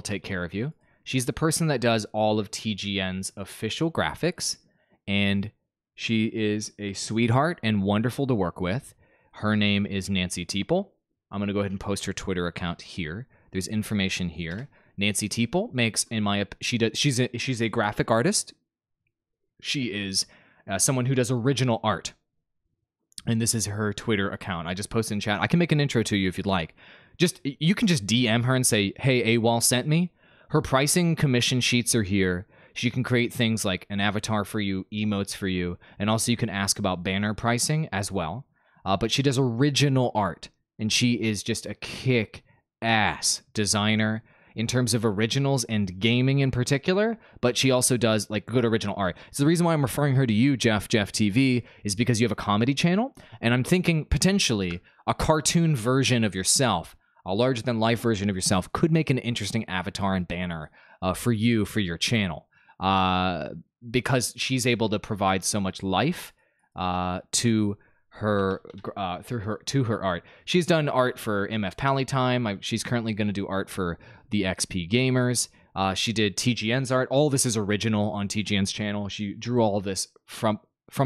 take care of you. She's the person that does all of TGN's official graphics, and she is a sweetheart and wonderful to work with. Her name is Nancy Teeple. I'm going to go ahead and post her Twitter account here. There's information here. Nancy Teeple makes, she's a graphic artist. She is someone who does original art. And this is her Twitter account. I just posted in chat. I can make an intro to you if you'd like. You can just DM her and say, hey, Awall sent me. Her pricing commission sheets are here. She can create things like an avatar for you, emotes for you, and also you can ask about banner pricing as well. But she does original art, and she is just a kick-ass designer in terms of originals and gaming in particular, but she also does like good original art. So the reason why I'm referring her to you, Jeff TV, is because you have a comedy channel, and I'm thinking potentially a cartoon version of yourself, a larger-than-life version of yourself, could make an interesting avatar and banner for you, for your channel, because she's able to provide so much life to her through her art. She's done art for MF Pallytime. She's currently going to do art for the XP Gamers. She did TGN's art. All this is original on TGN's channel. She drew all of this from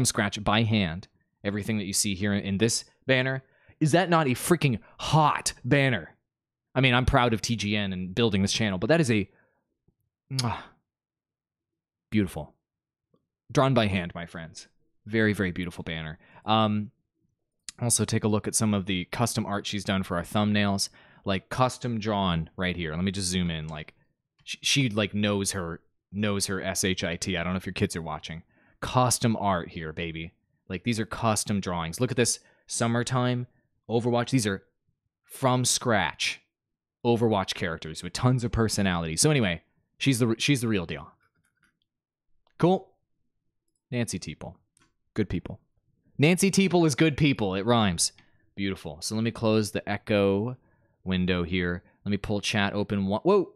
scratch by hand. Everything that you see here in this banner. Is that not a freaking hot banner? I mean, I'm proud of TGN and building this channel, but that is a beautiful. Drawn by hand, my friends. Very, very beautiful banner. Also, take a look at some of the custom art she's done for our thumbnails. Like, custom drawn right here. Let me just zoom in. Like, she like knows her SHIT. I don't know if your kids are watching. Custom art here, baby. Like, these are custom drawings. Look at this. Summertime, Overwatch. These are from scratch Overwatch characters with tons of personality. So anyway, she's the real deal. Cool. Nancy Teeple. Good people. Nancy Teeple is good people. It rhymes. Beautiful. So let me close the echo window here. Let me pull chat open. Whoa.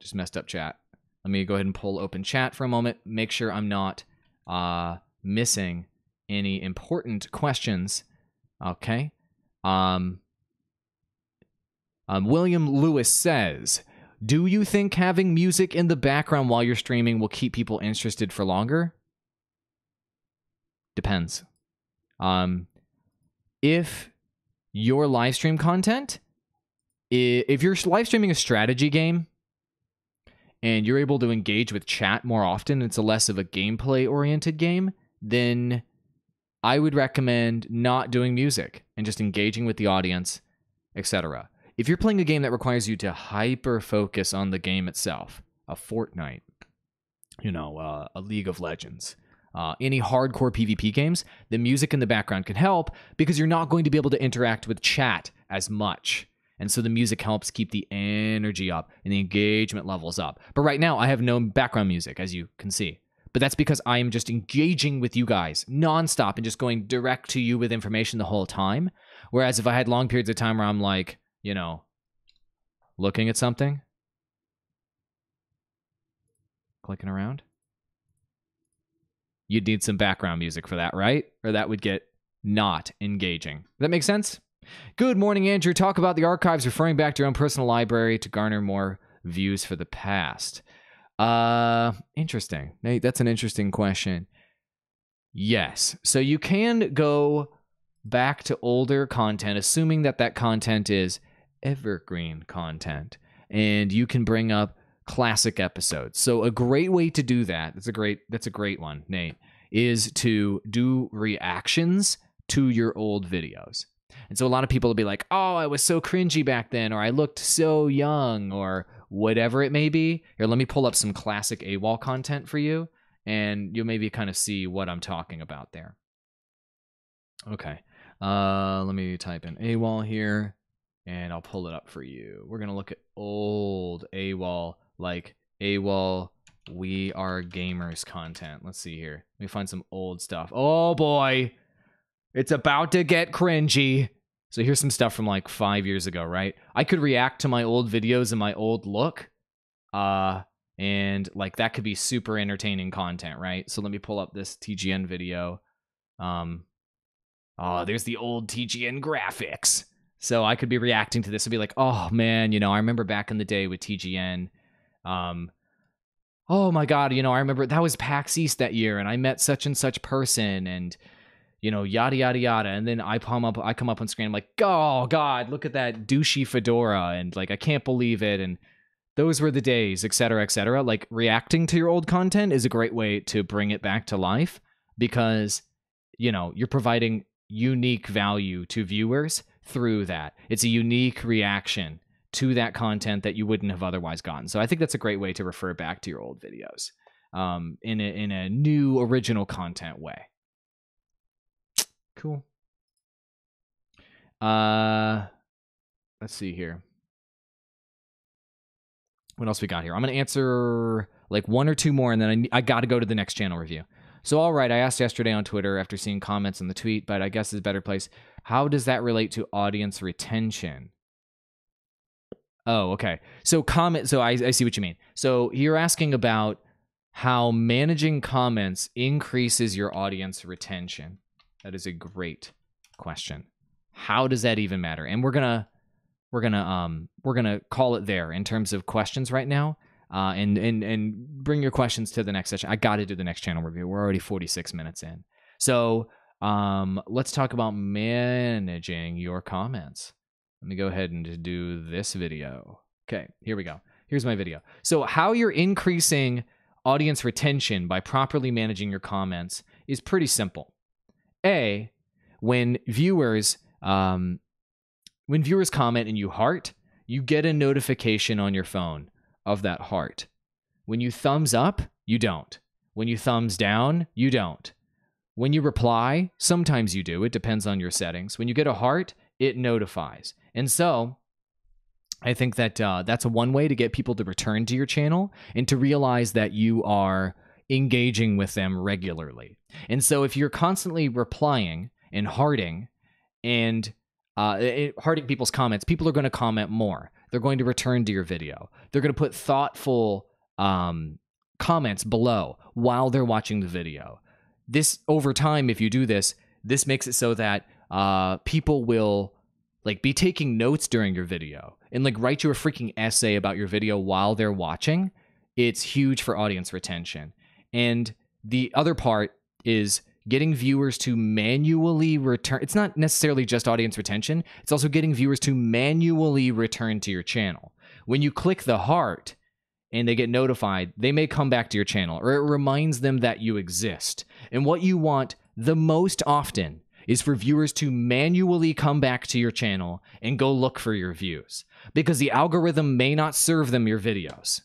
Just messed up chat. Let me go ahead and pull open chat for a moment. Make sure I'm not missing any important questions. Okay. William Lewis says, do you think having music in the background while you're streaming will keep people interested for longer? Depends. If your live stream content, if you're live streaming a strategy game and you're able to engage with chat more often, it's a less of a gameplay oriented game, then I would recommend not doing music and just engaging with the audience, etc. If you're playing a game that requires you to hyper focus on the game itself, a Fortnite, a League of Legends, any hardcore PvP games, the music in the background can help because you're not going to be able to interact with chat as much. And so the music helps keep the energy up and the engagement levels up. But right now, I have no background music, as you can see. But that's because I am just engaging with you guys nonstop and just going direct to you with information the whole time. Whereas if I had long periods of time where I'm like, looking at something, clicking around, you'd need some background music for that, right? Or that would get not engaging. Does that make sense? Good morning, Andrew. Talk about the archives, referring back to your own personal library to garner more views for the past. Interesting. Nate, that's an interesting question. Yes. So you can go back to older content, assuming that content is evergreen content, and you can bring up classic episodes. So a great way to do that, that's a great one, Nate, is to do reactions to your old videos. And so a lot of people will be like, oh, I was so cringy back then, or I looked so young, or whatever it may be. Here, let me pull up some classic Awall content for you, and you'll maybe kind of see what I'm talking about there. Okay, let me type in Awall here, and I'll pull it up for you. We're going to look at old Awall, like Awall We Are Gamers content. Let's see here. Let me find some old stuff. Oh, boy. It's about to get cringy. So here's some stuff from like 5 years ago, right? I could react to my old videos and my old look. And like that could be super entertaining content, right? So let me pull up this TGN video. Oh, there's the old TGN graphics. So I could be reacting to this and be like, oh man, you know, I remember back in the day with TGN. Oh my God, you know, I remember that was PAX East that year and I met such and such person and, you know, yada, yada, yada. And then I come up on screen. I'm like, oh God, look at that douchey fedora. And like, I can't believe it. And those were the days, et cetera, et cetera. Like reacting to your old content is a great way to bring it back to life because, you know, you're providing unique value to viewers through that. It's a unique reaction to that content that you wouldn't have otherwise gotten. So I think that's a great way to refer back to your old videos in a new original content way. Cool. Let's see here. What else we got here? I'm going to answer like one or two more, and then I got to go to the next channel review. So, all right, I asked yesterday on Twitter after seeing comments in the tweet, but I guess it's a better place. How does that relate to audience retention? Oh, okay. So I see what you mean. So you're asking about how managing comments increases your audience retention. That is a great question. How does that even matter? And we're gonna call it there in terms of questions right now. And bring your questions to the next session. I got to do the next channel review. We're already 46 minutes in. So let's talk about managing your comments. Let me go ahead and do this video. Okay, here we go. Here's my video. So how you're increasing audience retention by properly managing your comments is pretty simple. When viewers comment and you heart, you get a notification on your phone of that heart. When you thumbs up, you don't. When you thumbs down, you don't. When you reply, sometimes you do. It depends on your settings. When you get a heart, it notifies. And so I think that that's one way to get people to return to your channel and to realize that you are engaging with them regularly. And so if you're constantly replying and hearting and hearting people's comments, people are going to comment more. They're going to return to your video. They're going to put thoughtful comments below while they're watching the video. This, over time, if you do this, this makes it so that people will like be taking notes during your video and like write you a freaking essay about your video while they're watching. It's huge for audience retention. And the other part is getting viewers to manually return. It's not necessarily just audience retention. It's also getting viewers to manually return to your channel. When you click the heart and they get notified, they may come back to your channel, or it reminds them that you exist. And what you want the most often is for viewers to manually come back to your channel and go look for your views, because the algorithm may not serve them your videos.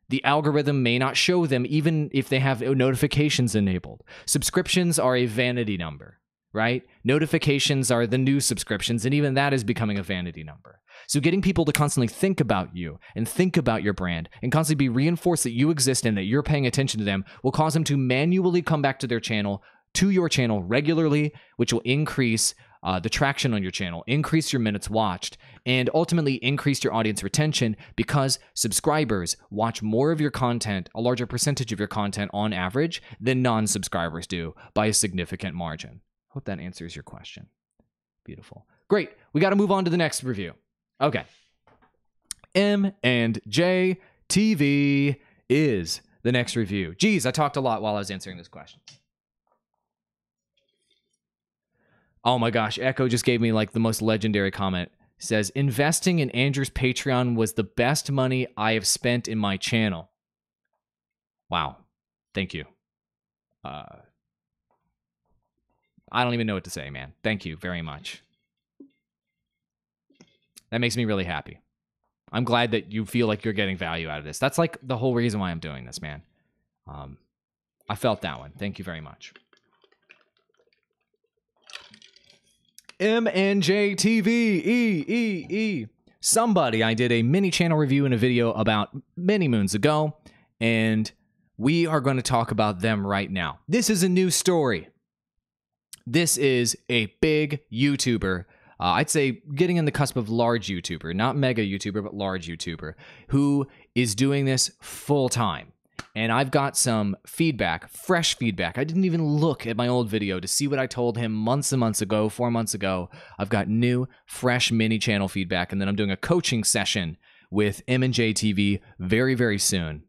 The algorithm may not show them even if they have notifications enabled. Subscriptions are a vanity number, right? Notifications are the new subscriptions, and even that is becoming a vanity number. So getting people to constantly think about you and think about your brand and constantly be reinforced that you exist and that you're paying attention to them will cause them to manually come back to their channel, to your channel regularly, which will increase the traction on your channel, increase your minutes watched, and ultimately increase your audience retention, because subscribers watch more of your content, a larger percentage of your content on average, than non-subscribers do by a significant margin. Hope that answers your question. Beautiful. Great. We got to move on to the next review. Okay. M&J TV is the next review. Geez, I talked a lot while I was answering this question. Oh my gosh, Echo just gave me like the most legendary comment. says, investing in Andrew's Patreon was the best money I have spent in my channel. Wow. Thank you. I don't even know what to say, man. Thank you very much. That makes me really happy. I'm glad that you feel like you're getting value out of this. That's like the whole reason why I'm doing this, man. I felt that one. Thank you very much. MNJTV. Somebody I did a mini channel review in a video about many moons ago, and we are going to talk about them right now. This is a new story. This is a big YouTuber. I'd say getting in the cusp of large YouTuber, not mega YouTuber, but large YouTuber, who is doing this full time. And I've got some feedback, fresh feedback. I didn't even look at my old video to see what I told him months and months ago, 4 months ago. I've got new, fresh mini channel feedback, and then I'm doing a coaching session with M&J TV very, very soon.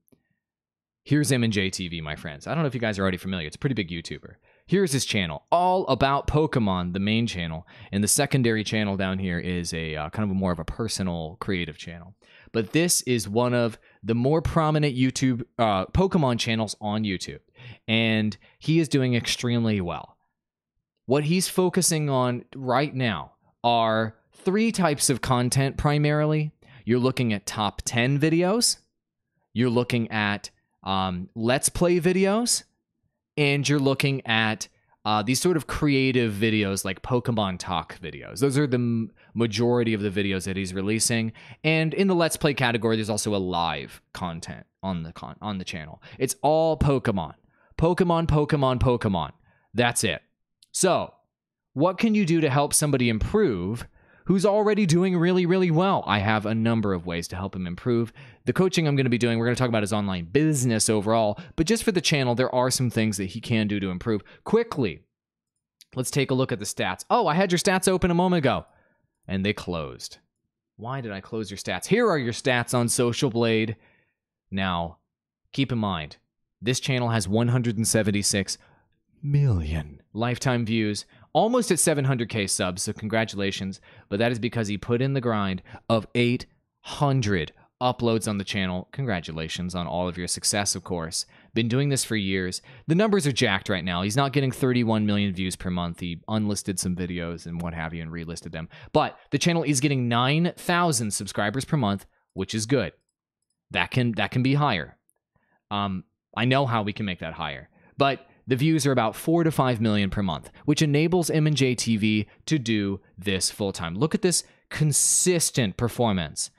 Here's M&J TV, my friends. I don't know if you guys are already familiar. It's a pretty big YouTuber. Here's his channel, all about Pokemon, the main channel. And the secondary channel down here is a kind of more of a personal, creative channel. But this is one of the more prominent YouTube Pokemon channels on YouTube. And he is doing extremely well. What he's focusing on right now are 3 types of content primarily. You're looking at top 10 videos. You're looking at Let's Play videos. And you're looking at these sort of creative videos like Pokemon Talk videos. Those are the majority of the videos that he's releasing. And in the Let's Play category, there's also a live content on the channel. It's all Pokemon. Pokemon, Pokemon, Pokemon. That's it. So, what can you do to help somebody improve who's already doing really, really well? I have a number of ways to help him improve. The coaching I'm going to be doing, we're going to talk about his online business overall, but just for the channel, there are some things that he can do to improve. Quickly, let's take a look at the stats. Oh, I had your stats open a moment ago, and they closed. Why did I close your stats? Here are your stats on Social Blade. Now, keep in mind, this channel has 176 million lifetime views, almost at 700K subs, so congratulations. But that is because he put in the grind of 800 uploads on the channel. Congratulations on all of your success, of course. Been doing this for years. The numbers are jacked right now. He's not getting 31 million views per month. He unlisted some videos and what have you and relisted them. But the channel is getting 9,000 subscribers per month, which is good. That can be higher. I know how we can make that higher. But the views are about 4 to 5 million per month, which enables M&J TV to do this full time. Look at this consistent performance.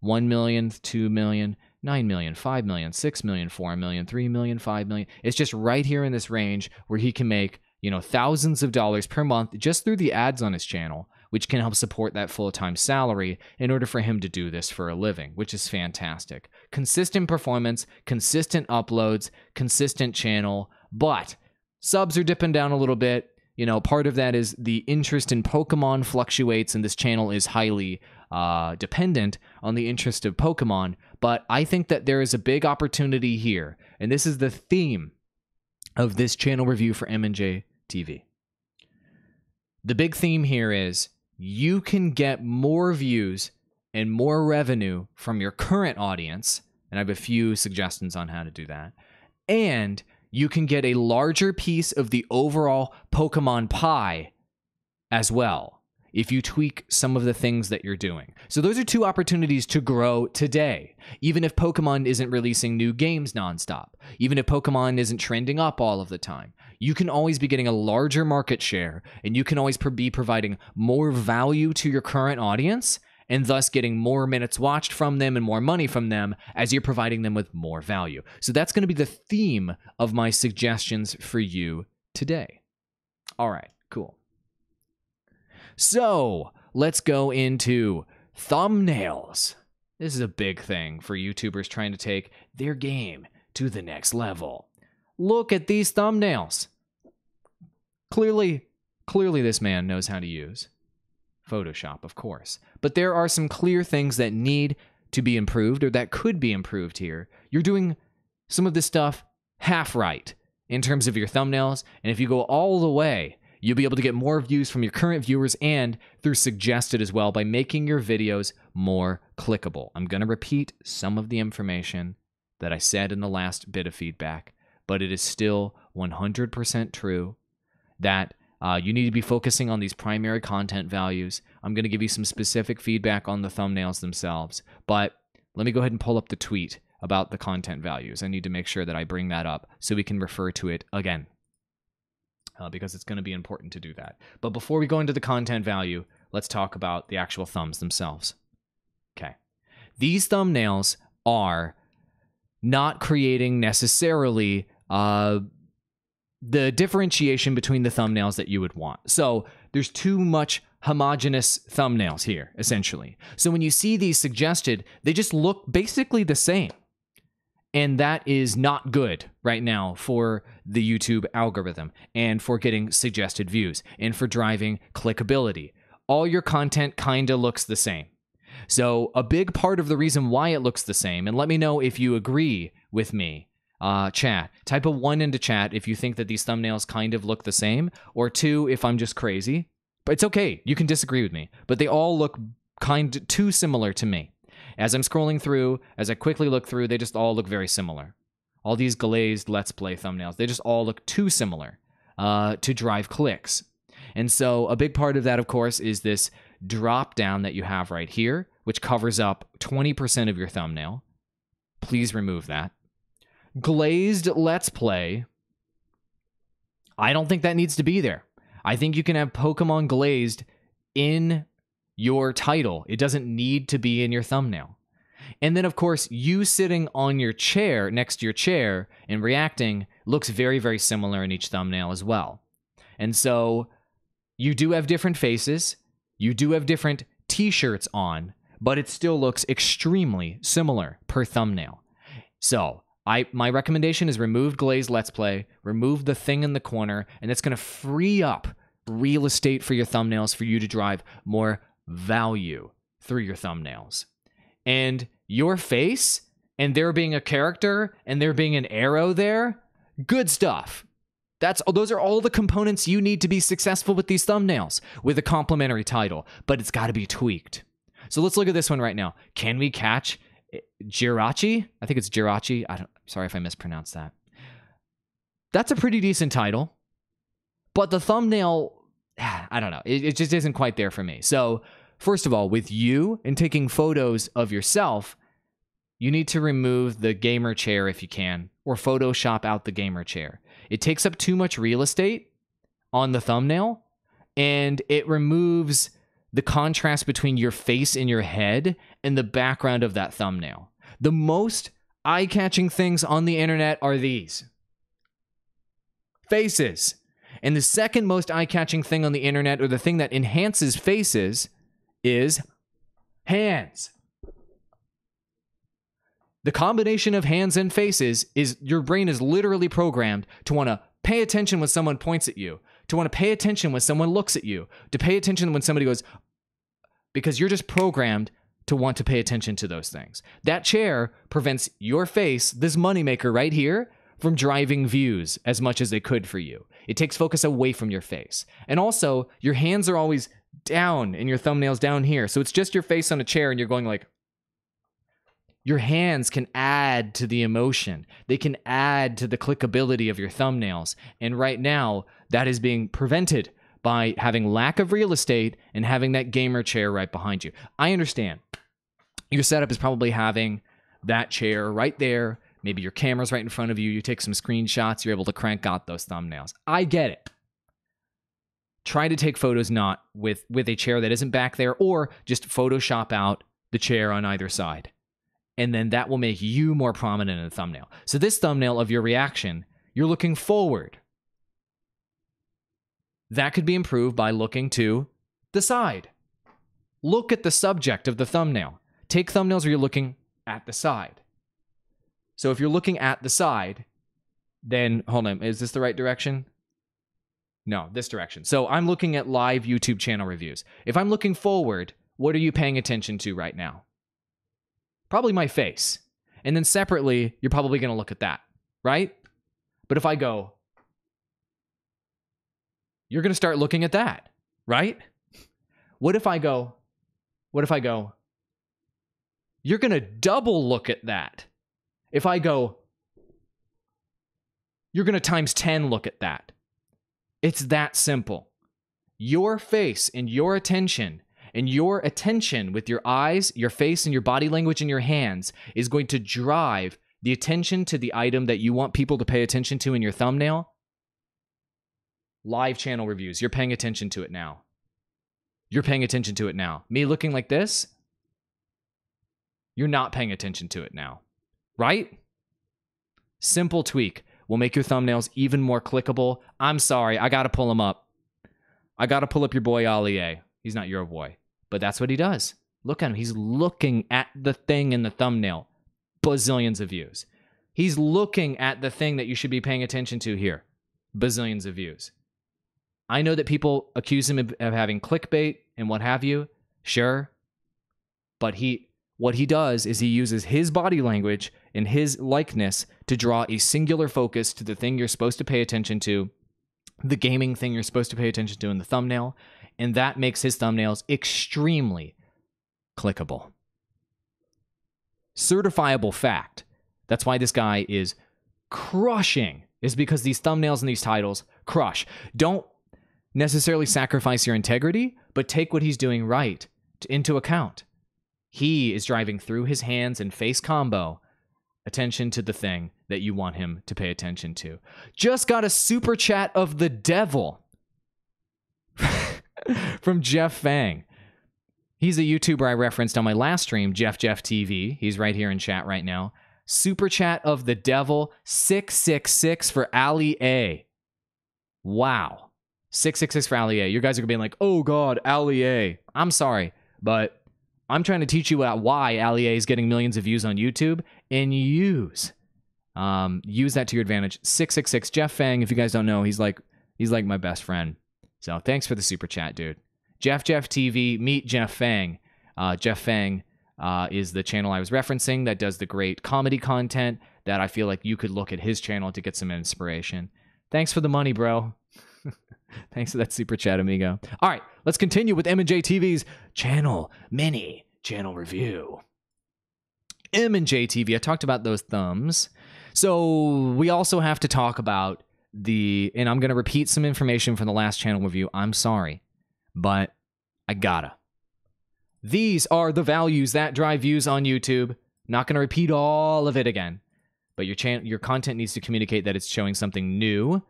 1 million, 2 million, 9 million, 5 million, 6 million, 4 million, 3 million, 5 million. It's just right here in this range where he can make, thousands of dollars per month just through the ads on his channel, which can help support that full-time salary in order for him to do this for a living, which is fantastic. Consistent performance, consistent uploads, consistent channel, but subs are dipping down a little bit. Part of that is the interest in Pokemon fluctuates, and this channel is highly dependent on the interest of Pokemon. But I think that there is a big opportunity here, and this is the theme of this channel review for M&J TV. The big theme here is you can get more views and more revenue from your current audience, and I have a few suggestions on how to do that, and you can get a larger piece of the overall Pokemon pie as well if you tweak some of the things that you're doing. So those are 2 opportunities to grow today. Even if Pokemon isn't releasing new games nonstop, even if Pokemon isn't trending up all of the time, you can always be getting a larger market share, and you can always be providing more value to your current audience, and thus getting more minutes watched from them and more money from them as you're providing them with more value. So that's going to be the theme of my suggestions for you today. All right, cool. So let's go into thumbnails. This is a big thing for YouTubers trying to take their game to the next level. Look at these thumbnails. Clearly this man knows how to use Photoshop, of course. But there are some clear things that need to be improved, or that could be improved here. You're doing some of this stuff half right in terms of your thumbnails, and if you go all the way, You'll be able to get more views from your current viewers and through suggested as well by making your videos more clickable. I'm going to repeat some of the information that I said in the last bit of feedback, but it is still 100% true that you need to be focusing on these primary content values. I'm going to give you some specific feedback on the thumbnails themselves, but let me go ahead and pull up the tweet about the content values. I need to make sure that I bring that up so we can refer to it again. Because it's going to be important to do that. But before we go into the content value, let's talk about the actual thumbs themselves. Okay. These thumbnails are not creating necessarily the differentiation between the thumbnails that you would want. So there's too much homogeneous thumbnails here, essentially. So when you see these suggested, they just look basically the same. And that is not good right now for the YouTube algorithm and for getting suggested views and for driving clickability. All your content kind of looks the same. So a big part of the reason why it looks the same, and let me know if you agree with me, chat. Type a 1 into chat if you think that these thumbnails kind of look the same, or 2 if I'm just crazy. But it's okay. You can disagree with me. But they all look too similar to me. As I'm scrolling through, as I quickly look through, they just all look very similar. All these glazed Let's Play thumbnails, they just all look too similar to drive clicks. And so a big part of that, of course, is this drop down that you have right here, which covers up 20% of your thumbnail. Please remove that. Glazed Let's Play, I don't think that needs to be there. I think you can have Pokemon glazed in your title. It doesn't need to be in your thumbnail. And then, of course, you sitting on your chair, next to your chair, and reacting looks very, very similar in each thumbnail as well. And so you do have different faces. You do have different t-shirts on, but it still looks extremely similar per thumbnail. So my recommendation is remove glazed Let's Play, remove the thing in the corner, and it's going to free up real estate for your thumbnails for you to drive more value through your thumbnails. And your face and there being a character and there being an arrow there, good stuff. Those are all the components you need to be successful with these thumbnails with a complimentary title, but it's got to be tweaked. So let's look at this one right now. Can we catch Jirachi? I think it's Jirachi. Sorry if I mispronounced that. That's a pretty decent title, but the thumbnail, I don't know. It just isn't quite there for me. So first of all, with you and taking photos of yourself, you need to remove the gamer chair if you can, or Photoshop out the gamer chair. It takes up too much real estate on the thumbnail, and it removes the contrast between your face and your head and the background of that thumbnail. The most eye-catching things on the internet are these. Faces. And the second most eye-catching thing on the internet, or the thing that enhances faces, is hands. The combination of hands and faces is your brain is literally programmed to want to pay attention when someone points at you, to want to pay attention when someone looks at you, to pay attention when somebody goes, because you're just programmed to want to pay attention to those things. That chair prevents your face, this moneymaker right here, from driving views as much as they could for you. It takes focus away from your face. And also, your hands are always down and your thumbnail's down here. So it's just your face on a chair and you're going like, your hands can add to the emotion. They can add to the clickability of your thumbnails. And right now, that is being prevented by having lack of real estate and having that gamer chair right behind you. I understand. Your setup is probably having that chair right there. Maybe your camera's right in front of you. You take some screenshots. You're able to crank out those thumbnails. I get it. Try to take photos not with a chair that isn't back there, or just Photoshop out the chair on either side. And then that will make you more prominent in the thumbnail. So this thumbnail of your reaction, you're looking forward. That could be improved by looking to the side. Look at the subject of the thumbnail. Take thumbnails where you're looking at the side. So if you're looking at the side, then, hold on, is this the right direction? No, this direction. So I'm looking at live YouTube channel reviews. If I'm looking forward, what are you paying attention to right now? Probably my face. And then separately, you're probably going to look at that, right? But if I go, You're going to start looking at that, right? What if I go, you're going to double look at that. If I go, you're going to times 10 look at that. It's that simple. Your face and your attention with your eyes, your face, and your body language and your hands is going to drive the attention to the item that you want people to pay attention to in your thumbnail. Live channel reviews. You're paying attention to it now. You're paying attention to it now. Me looking like this, you're not paying attention to it now, right? Simple tweak will make your thumbnails even more clickable. I'm sorry, I got to pull him up. I got to pull up your boy Ali A. He's not your boy, but that's what he does. Look at him. He's looking at the thing in the thumbnail. Bazillions of views. He's looking at the thing that you should be paying attention to here. Bazillions of views. I know that people accuse him of having clickbait and what have you. Sure. But what he does is he uses his body language and his likeness to draw a singular focus to the thing you're supposed to pay attention to, the gaming thing you're supposed to pay attention to in the thumbnail, and that makes his thumbnails extremely clickable. Certifiable fact. That's why this guy is crushing, is because these thumbnails and these titles crush. Don't necessarily sacrifice your integrity, but take what he's doing right into account. He is driving through his hands and face combo attention to the thing that you want him to pay attention to. Just got a super chat of the devil from Jeff Fang. He's a YouTuber I referenced on my last stream, Jeff TV. He's right here in chat right now. Super chat of the devil, 666 for Ali A. Wow. 666 for Ali A. You guys are going to be like, oh God, Ali A. I'm sorry, but I'm trying to teach you why Ali A is getting millions of views on YouTube, and use that to your advantage. 666 Jeff Fang. If you guys don't know, he's like my best friend. So thanks for the super chat, dude. Jeff TV. Meet Jeff Fang. Jeff Fang is the channel I was referencing that does the great comedy content that I feel like you could look at his channel to get some inspiration. Thanks for the money, bro. Thanks for that super chat, amigo. All right, let's continue with M&J TV's mini channel review. M&J TV, I talked about those thumbs. So we also have to talk about and I'm going to repeat some information from the last channel review. I'm sorry, but I gotta. These are the values that drive views on YouTube. Not going to repeat all of it again, but your content needs to communicate that it's showing something new,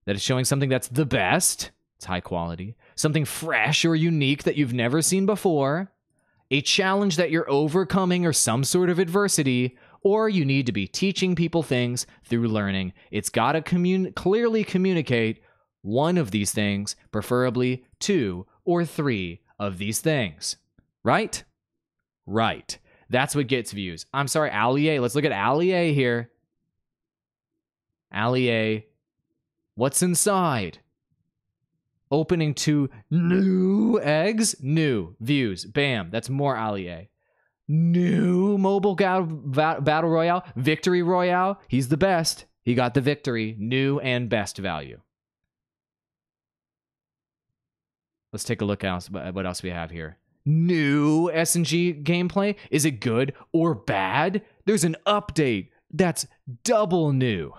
that it's showing something that's the best, it's high quality, something fresh or unique that you've never seen before, a challenge that you're overcoming or some sort of adversity, or you need to be teaching people things through learning. It's got to clearly communicate one of these things, preferably 2 or 3 of these things. Right? Right. That's what gets views. I'm sorry, Ali A. Let's look at Ali A here. Ali A. What's inside? Opening 2 new eggs. New views. Bam. That's more Ali A. New mobile battle royale. Victory royale. He's the best. He got the victory. New and best value. Let's take a look at what else we have here. New S&G gameplay. Is it good or bad? There's an update that's double new.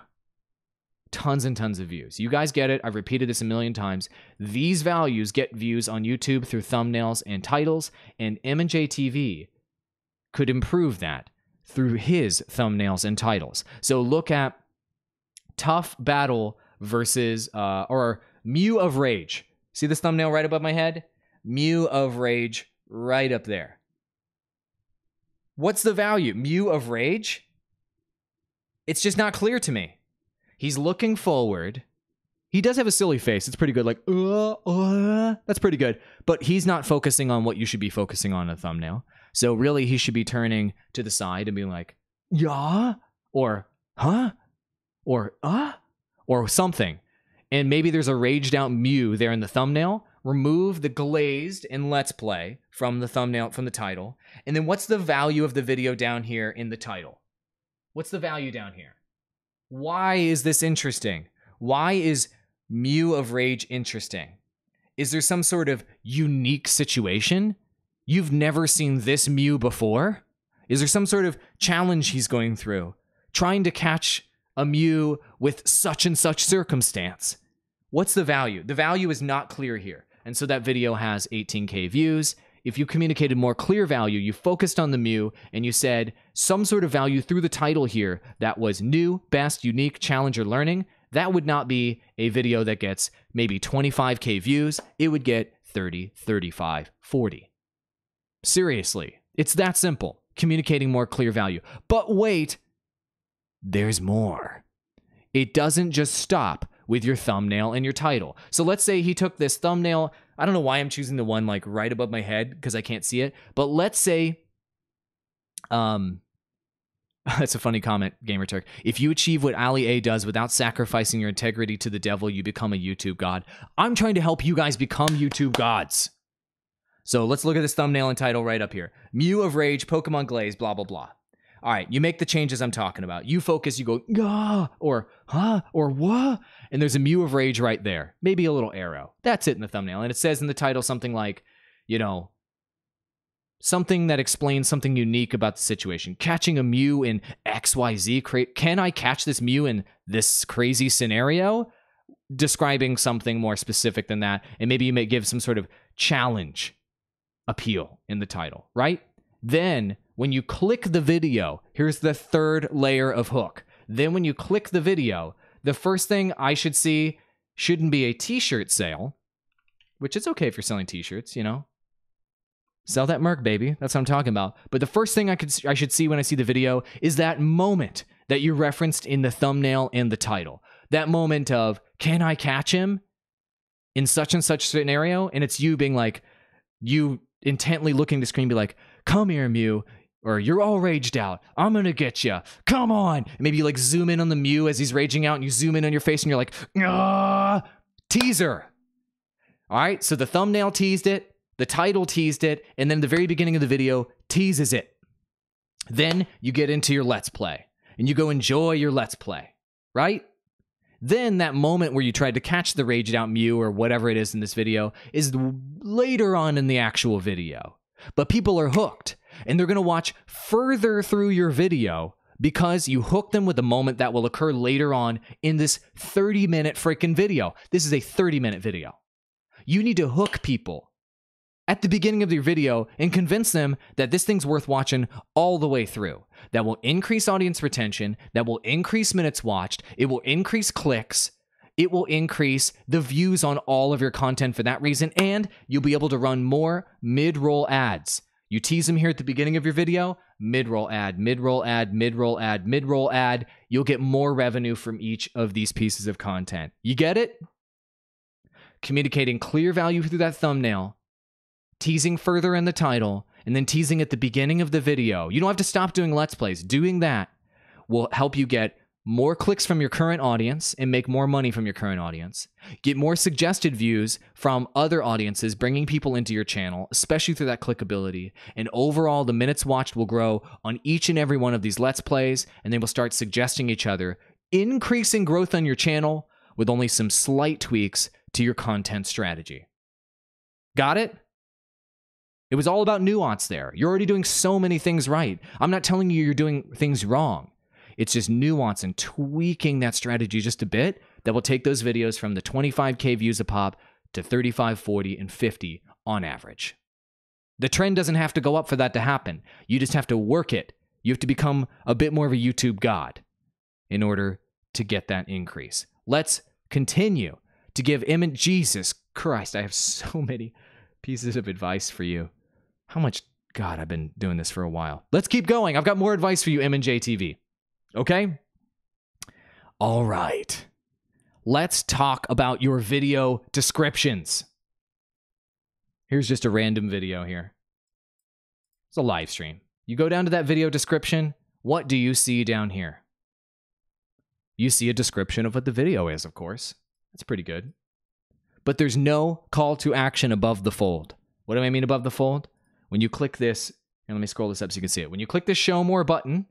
Tons and tons of views. You guys get it. I've repeated this a million times. These values get views on YouTube through thumbnails and titles, and M&J TV could improve that through his thumbnails and titles. So look at Tough Battle versus, or Mew of Rage. See this thumbnail right above my head? Mew of Rage right up there. What's the value? Mew of Rage? It's just not clear to me. He's looking forward. He does have a silly face. It's pretty good. Like, that's pretty good. But he's not focusing on what you should be focusing on in a thumbnail. So really, he should be turning to the side and being like, yeah, or huh, or something. And maybe there's a raged out Mew there in the thumbnail. Remove the glazed and let's play from the thumbnail, from the title. And then what's the value of the video down here in the title? What's the value down here? Why is this interesting? Why is Mew of Rage, interesting. Is there some sort of unique situation? You've never seen this Mew before? Is there some sort of challenge he's going through? Trying to catch a Mew with such and such circumstance? What's the value? The value is not clear here. And so that video has 18K views. If you communicated more clear value, you focused on the Mew, and you said some sort of value through the title here that was new, best, unique, challenge, or learning, that would not be a video that gets maybe 25K views. It would get 30, 35, 40. Seriously, it's that simple. Communicating more clear value. But wait, there's more. It doesn't just stop with your thumbnail and your title. So let's say he took this thumbnail. I don't know why I'm choosing the one like right above my head because I can't see it. But let's say, that's a funny comment, Gamer Turk. If you achieve what Ali A does without sacrificing your integrity to the devil, you become a YouTube god. I'm trying to help you guys become YouTube gods. So let's look at this thumbnail and title right up here. Mew of Rage, Pokemon Glaze, blah, blah, blah. All right, you make the changes I'm talking about. You focus, you go, ah, or huh, or what? And there's a Mew of Rage right there. Maybe a little arrow. That's it in the thumbnail. And it says in the title something like, you know, something that explains something unique about the situation. Catching a Mew in XYZ. Can I catch this Mew in this crazy scenario? Describing something more specific than that. And maybe you may give some sort of challenge appeal in the title, right? Then when you click the video, here's the third layer of hook. Then when you click the video, the first thing I should see shouldn't be a t-shirt sale, which is okay if you're selling t-shirts, you know. Sell that merc, baby. That's what I'm talking about. But the first thing I should see when I see the video is that moment that you referenced in the thumbnail and the title. That moment of, can I catch him in such and such scenario? And it's you being like, you intently looking at the screen, be like, come here, Mew, or you're all raged out. I'm gonna get you. Come on. And maybe you like zoom in on the Mew as he's raging out, and you zoom in on your face, and you're like, ah, teaser. All right, so the thumbnail teased it, the title teased it, and then the very beginning of the video teases it. Then you get into your Let's Play, and you go enjoy your Let's Play, right? Then that moment where you tried to catch the raged out Mew or whatever it is in this video is later on in the actual video. But people are hooked, and they're going to watch further through your video because you hook them with a moment that will occur later on in this 30-minute freaking video. This is a 30-minute video. You need to hook people at the beginning of your video and convince them that this thing's worth watching all the way through. That will increase audience retention, that will increase minutes watched, it will increase clicks, it will increase the views on all of your content for that reason, and you'll be able to run more mid-roll ads. You tease them here at the beginning of your video, mid-roll ad, mid-roll ad, mid-roll ad, mid-roll ad. You'll get more revenue from each of these pieces of content. You get it? Communicating clear value through that thumbnail, teasing further in the title, and then teasing at the beginning of the video. You don't have to stop doing Let's Plays. Doing that will help you get more clicks from your current audience and make more money from your current audience. Get more suggested views from other audiences, bringing people into your channel, especially through that clickability. And overall, the minutes watched will grow on each and every one of these Let's Plays, and they will start suggesting each other, increasing growth on your channel with only some slight tweaks to your content strategy. Got it? It was all about nuance there. You're already doing so many things right. I'm not telling you you're doing things wrong. It's just nuance and tweaking that strategy just a bit that will take those videos from the 25K views a pop to 35, 40, and 50 on average. The trend doesn't have to go up for that to happen. You just have to work it. You have to become a bit more of a YouTube god in order to get that increase. Let's continue to give Jesus Christ, I have so many pieces of advice for you. How much? God, I've been doing this for a while. Let's keep going. I've got more advice for you, M&J TV. Okay? All right. Let's talk about your video descriptions. Here's just a random video here. It's a live stream. You go down to that video description. What do you see down here? You see a description of what the video is, of course. That's pretty good. But there's no call to action above the fold. What do I mean above the fold? When you click this, and let me scroll this up so you can see it. When you click the show more button,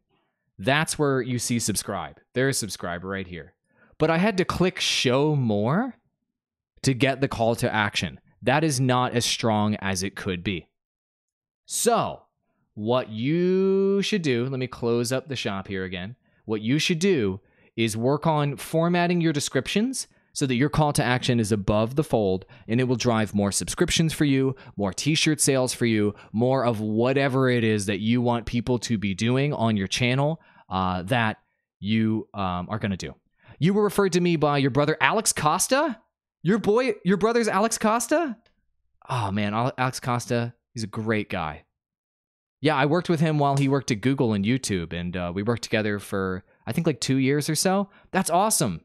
that's where you see subscribe. There's subscribe right here. But I had to click show more to get the call to action. That is not as strong as it could be. So, what you should do, let me close up the shop here again. What you should do is work on formatting your descriptions so that your call to action is above the fold, and it will drive more subscriptions for you, more t-shirt sales for you, more of whatever it is that you want people to be doing on your channel that you are going to do. You were referred to me by your brother Alex Costa? Your brother's Alex Costa? Oh man, Alex Costa, he's a great guy. Yeah, I worked with him while he worked at Google and YouTube, and we worked together for, I think, like 2 years or so. That's awesome.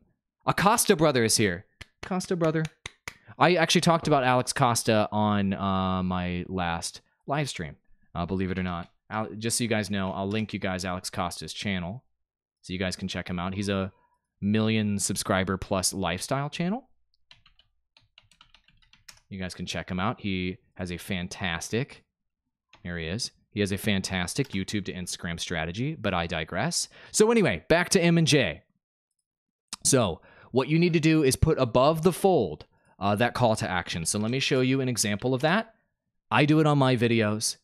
A Costa brother is here. Costa brother. I actually talked about Alex Costa on my last live stream, believe it or not. Just so you guys know, I'll link you guys Alex Costa's channel so you guys can check him out. He's a 1 million subscriber plus lifestyle channel. You guys can check him out. He has a fantastic, here he is. He has a fantastic YouTube to Instagram strategy, but I digress. So anyway, back to M&J. So what you need to do is put above the fold that call to action. So let me show you an example of that. I do it on my videos,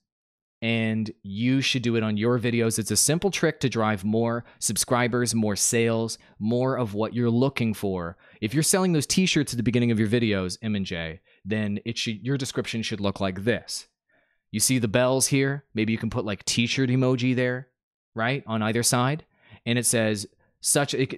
and you should do it on your videos. It's a simple trick to drive more subscribers, more sales, more of what you're looking for. If you're selling those t-shirts at the beginning of your videos, M&J, then your description should look like this. You see the bells here? Maybe you can put like t-shirt emoji there, right? On either side. And it says,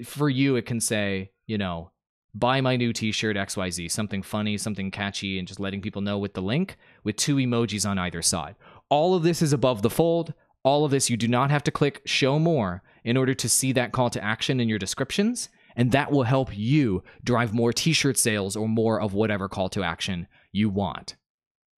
for you, it can say, you know, buy my new t-shirt XYZ, something funny, something catchy, and just letting people know with the link with 2 emojis on either side. All of this is above the fold. All of this, you do not have to click show more in order to see that call to action in your descriptions. And that will help you drive more t-shirt sales or more of whatever call to action you want.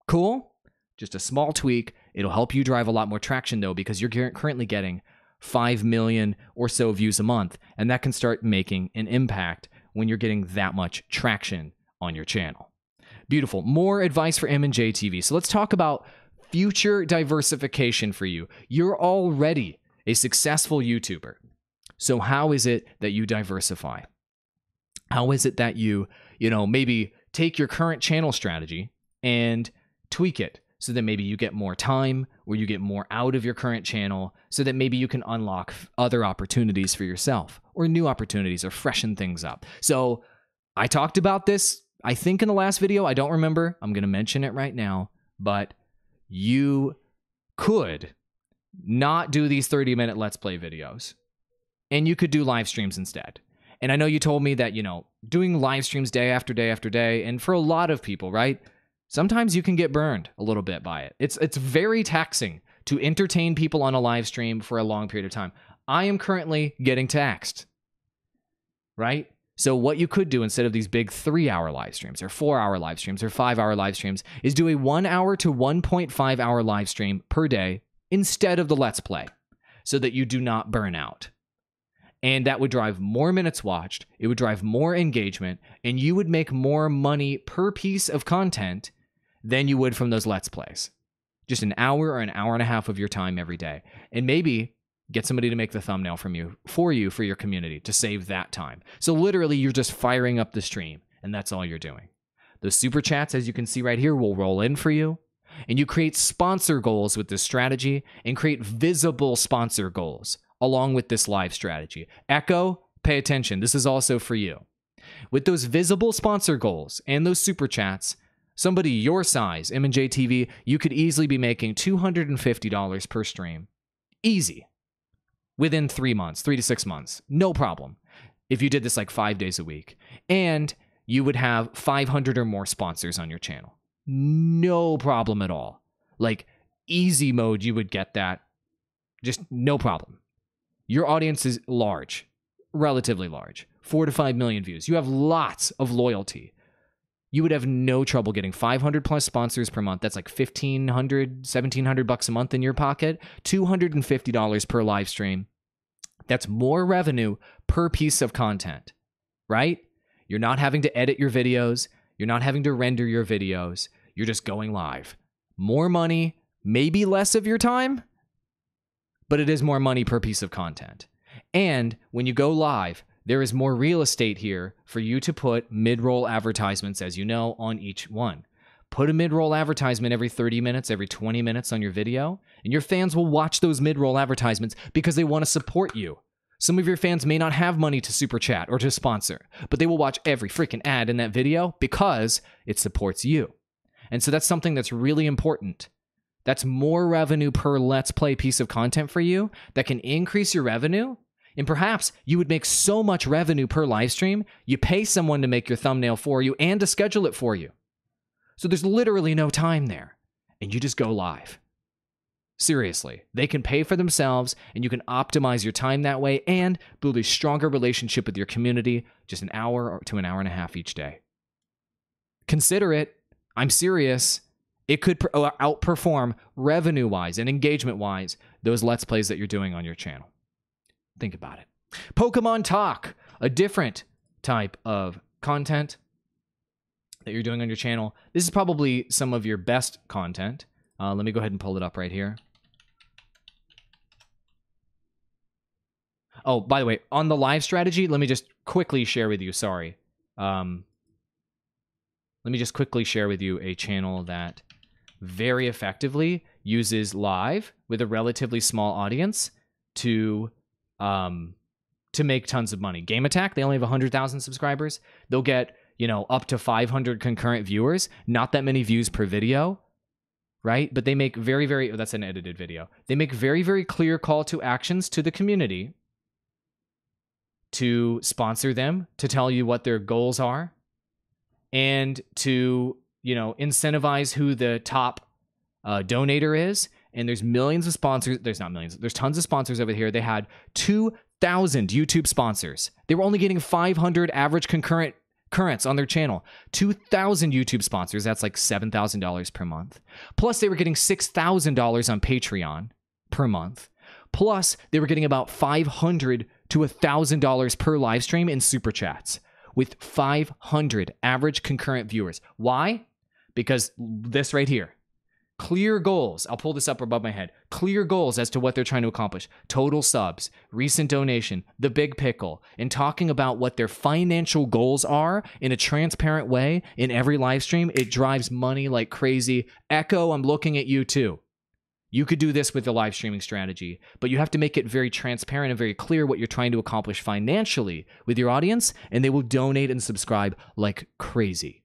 Cool? Just a small tweak. It'll help you drive a lot more traction though, because you're currently getting 5 million or so views a month. And that can start making an impact when you're getting that much traction on your channel. Beautiful. More advice for M&J TV. So let's talk about future diversification for you. You're already a successful YouTuber. So how is it that you diversify? How is it that you maybe take your current channel strategy and tweak it so that maybe you get more time or you get more out of your current channel so that maybe you can unlock other opportunities for yourself or new opportunities or freshen things up. So I talked about this, I think, in the last video. I don't remember. I'm going to mention it right now, but you could not do these 30-minute Let's Play videos. And you could do live streams instead. And I know you told me that, doing live streams day after day after day, and for a lot of people, right? Sometimes you can get burned a little bit by it. It's very taxing to entertain people on a live stream for a long period of time. I am currently getting taxed, right? So what you could do instead of these big 3-hour live streams or 4-hour live streams or 5-hour live streams is do a 1 hour to 1.5 hour live stream per day instead of the Let's Play so that you do not burn out. And that would drive more minutes watched, it would drive more engagement, and you would make more money per piece of content than you would from those Let's Plays. Just an hour or an hour and a half of your time every day. And maybe get somebody to make the thumbnail for your community to save that time. So literally, you're just firing up the stream, and that's all you're doing. Those super chats, as you can see right here, will roll in for you. And you create sponsor goals with this strategy and create visible sponsor goals along with this live strategy. Echo, pay attention. This is also for you. With those visible sponsor goals and those super chats, somebody your size, M&J TV, you could easily be making $250 per stream. Easy. Within 3 months, 3 to 6 months. No problem. If you did this like 5 days a week. And you would have 500 or more sponsors on your channel. No problem at all. Like easy mode, you would get that. Just no problem. Your audience is large, relatively large, 4 to 5 million views. You have lots of loyalty. You would have no trouble getting 500 plus sponsors per month. That's like $1,500, $1,700 a month in your pocket, $250 per live stream. That's more revenue per piece of content, right? You're not having to edit your videos. You're not having to render your videos. You're just going live. More money, maybe less of your time, but it is more money per piece of content. And when you go live, there is more real estate here for you to put mid-roll advertisements, as you know, on each one. Put a mid-roll advertisement every 30 minutes, every 20 minutes on your video, and your fans will watch those mid-roll advertisements because they want to support you. Some of your fans may not have money to super chat or to sponsor, but they will watch every freaking ad in that video because it supports you. And so that's something that's really important. That's more revenue per Let's Play piece of content for you that can increase your revenue. And perhaps you would make so much revenue per live stream, you pay someone to make your thumbnail for you and to schedule it for you. So there's literally no time there, and you just go live. Seriously, they can pay for themselves, and you can optimize your time that way and build a stronger relationship with your community just an hour to an hour and a half each day. Consider it. I'm serious. It could outperform revenue-wise and engagement-wise those Let's Plays that you're doing on your channel. Think about it. Pokemon Talk, a different type of content that you're doing on your channel. This is probably some of your best content. Let me go ahead and pull it up right here. Oh, by the way, on the live strategy, let me just quickly share with you, sorry. Let me just quickly share with you a channel that very effectively uses live with a relatively small audience to make tons of money. Game Attack, they only have 100,000 subscribers. They'll get, up to 500 concurrent viewers, not that many views per video, right? But they make that's an edited video. They make very, very clear call to actions to the community to sponsor them, to tell you what their goals are, and to, incentivize who the top donator is. And there's millions of sponsors. There's not millions. There's tons of sponsors over here. They had 2,000 YouTube sponsors. They were only getting 500 average concurrents on their channel. 2,000 YouTube sponsors. That's like $7,000 per month. Plus, they were getting $6,000 on Patreon per month. Plus, they were getting about $500 to $1,000 per live stream in super chats with 500 average concurrent viewers. Why? Because this right here. Clear goals. I'll pull this up above my head. Clear goals as to what they're trying to accomplish. Total subs, recent donation, the big pickle, and talking about what their financial goals are in a transparent way in every live stream. It drives money like crazy. Echo, I'm looking at you too. You could do this with the live streaming strategy, but you have to make it very transparent and very clear what you're trying to accomplish financially with your audience, and they will donate and subscribe like crazy.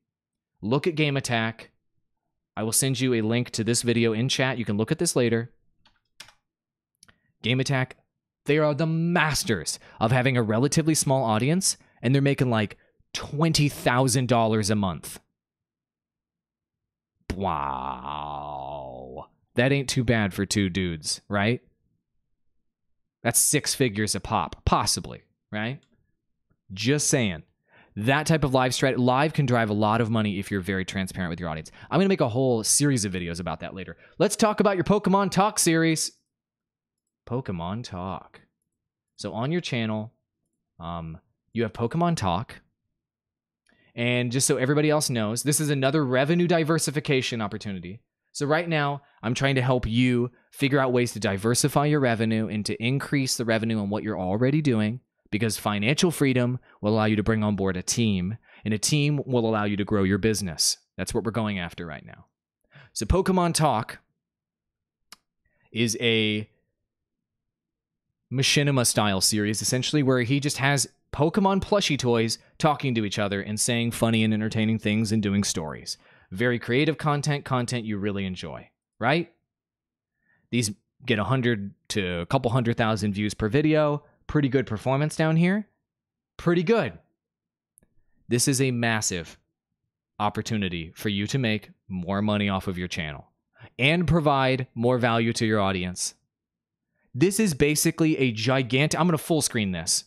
Look at Game Attack. I will send you a link to this video in chat. You can look at this later. Game Attack, they are the masters of having a relatively small audience, and they're making like $20,000 a month. Wow. That ain't too bad for two dudes, right? That's 6 figures a pop, possibly, right? Just saying. That type of live can drive a lot of money if you're very transparent with your audience. I'm going to make a whole series of videos about that later. Let's talk about your Pokemon Talk series. Pokemon Talk. So on your channel, you have Pokemon Talk. And just so everybody else knows, this is another revenue diversification opportunity. So right now, I'm trying to help you figure out ways to diversify your revenue and to increase the revenue on what you're already doing, because financial freedom will allow you to bring on board a team, and a team will allow you to grow your business. That's what we're going after right now. So Pokemon Talk is a machinima-style series, essentially, where he just has Pokemon plushie toys talking to each other and saying funny and entertaining things and doing stories. Very creative content you really enjoy, right? These get 100 to a couple 100,000 views per video. Pretty good performance down here. Pretty good. This is a massive opportunity for you to make more money off of your channel and provide more value to your audience. This is basically a gigantic... I'm going to full screen this.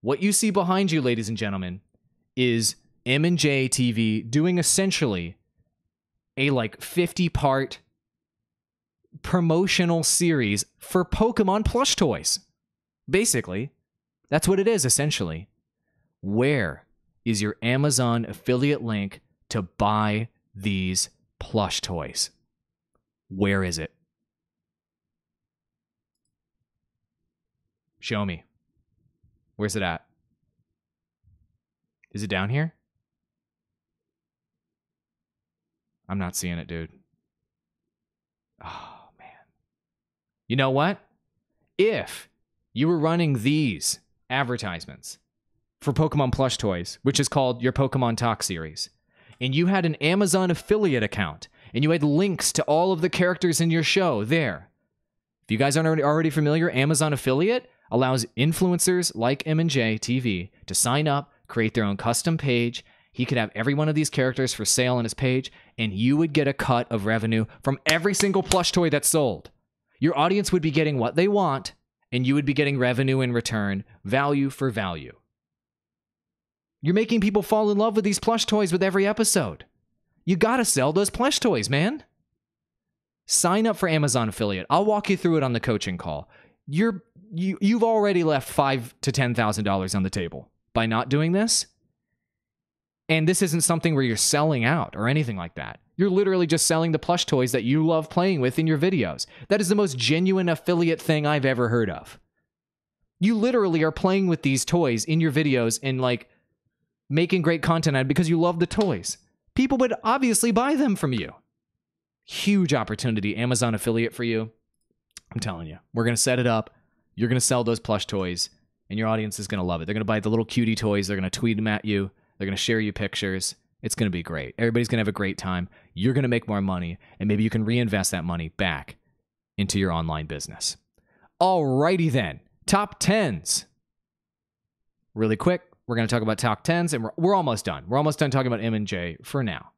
What you see behind you, ladies and gentlemen, is M&J TV doing essentially a like 50-part promotional series for Pokemon plush toys. Basically, that's what it is, essentially. Where is your Amazon affiliate link to buy these plush toys? Where is it? Show me. Where's it at? Is it down here? I'm not seeing it, dude. Oh, man. You know what? If you were running these advertisements for Pokemon plush toys, which is called your Pokemon Talk series, and you had an Amazon affiliate account, and you had links to all of the characters in your show there. If you guys aren't already familiar, Amazon affiliate allows influencers like M&J TV to sign up, create their own custom page. He could have every one of these characters for sale on his page, and you would get a cut of revenue from every single plush toy that's sold. Your audience would be getting what they want, and you would be getting revenue in return, value for value. You're making people fall in love with these plush toys with every episode. You gotta sell those plush toys, man. Sign up for Amazon affiliate. I'll walk you through it on the coaching call. You've already left $5,000 to $10,000 on the table by not doing this. And this isn't something where you're selling out or anything like that. You're literally just selling the plush toys that you love playing with in your videos. That is the most genuine affiliate thing I've ever heard of. You literally are playing with these toys in your videos and like making great content out of it because you love the toys. People would obviously buy them from you. Huge opportunity, Amazon affiliate for you. I'm telling you, we're going to set it up. You're going to sell those plush toys, and your audience is going to love it. They're going to buy the little cutie toys. They're going to tweet them at you. They're going to share you pictures. It's going to be great. Everybody's going to have a great time. You're going to make more money, and maybe you can reinvest that money back into your online business. Alrighty then, top 10s. Really quick, we're going to talk about top 10s, and we're almost done. We're almost done talking about M&J for now.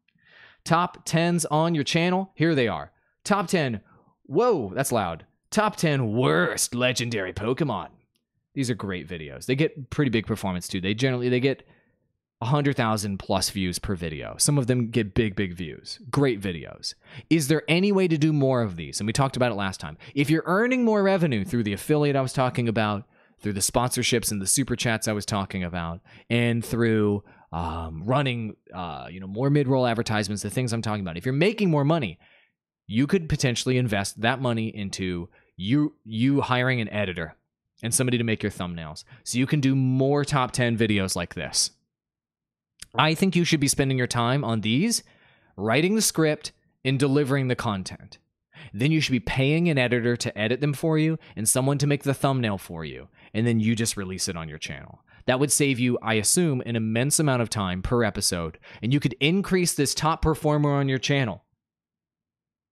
Top 10s on your channel. Here they are. Top 10. Whoa, that's loud. Top 10 worst legendary Pokemon. These are great videos. They get pretty big performance too. They get 100,000 plus views per video. Some of them get big views. Great videos. Is there any way to do more of these? And we talked about it last time. If you're earning more revenue through the affiliate I was talking about, through the sponsorships and the super chats I was talking about, and through running more mid-roll advertisements, the things I'm talking about. If you're making more money, you could potentially invest that money into you hiring an editor and somebody to make your thumbnails so you can do more top 10 videos like this. I think you should be spending your time on these, writing the script and delivering the content. Then you should be paying an editor to edit them for you and someone to make the thumbnail for you, and then you just release it on your channel. That would save you, I assume, an immense amount of time per episode, and you could increase this top performer on your channel.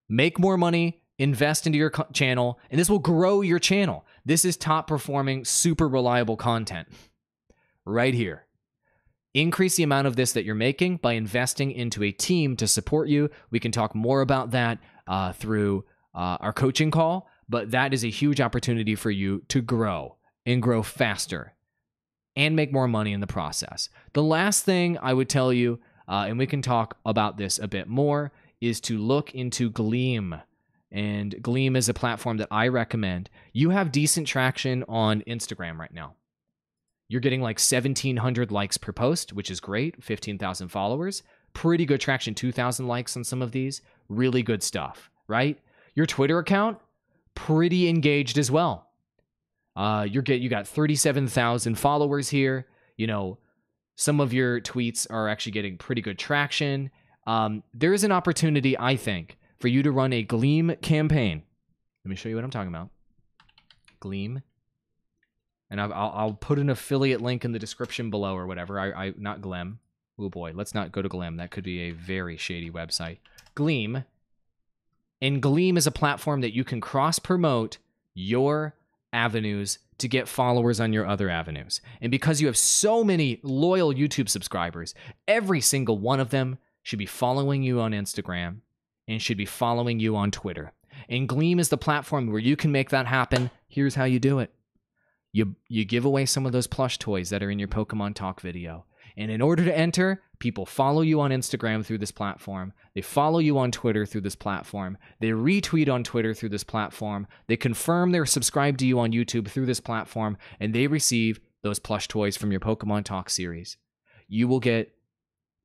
Make more money, invest into your channel, and this will grow your channel. This is top performing, super reliable content right here. Increase the amount of this that you're making by investing into a team to support you. We can talk more about that through our coaching call, but that is a huge opportunity for you to grow and grow faster and make more money in the process. The last thing I would tell you, and we can talk about this a bit more, is to look into Gleam. And Gleam is a platform that I recommend. You have decent traction on Instagram right now. You're getting like 1,700 likes per post, which is great. 15,000 followers. Pretty good traction. 2,000 likes on some of these. Really good stuff, right? Your Twitter account, pretty engaged as well. You got 37,000 followers here. You know, some of your tweets are actually getting pretty good traction. There is an opportunity, I think, for you to run a Gleam campaign. Let me show you what I'm talking about. Gleam. And I'll put an affiliate link in the description below or whatever. Not Glem. Oh boy, let's not go to Glem. That could be a very shady website. Gleam. And Gleam is a platform that you can cross-promote your avenues to get followers on your other avenues. And because you have so many loyal YouTube subscribers, every single one of them should be following you on Instagram and should be following you on Twitter. And Gleam is the platform where you can make that happen. Here's how you do it. You give away some of those plush toys that are in your Pokemon Talk video. And in order to enter, people follow you on Instagram through this platform. They follow you on Twitter through this platform. They retweet on Twitter through this platform. They confirm they're subscribed to you on YouTube through this platform. And they receive those plush toys from your Pokemon Talk series. You will get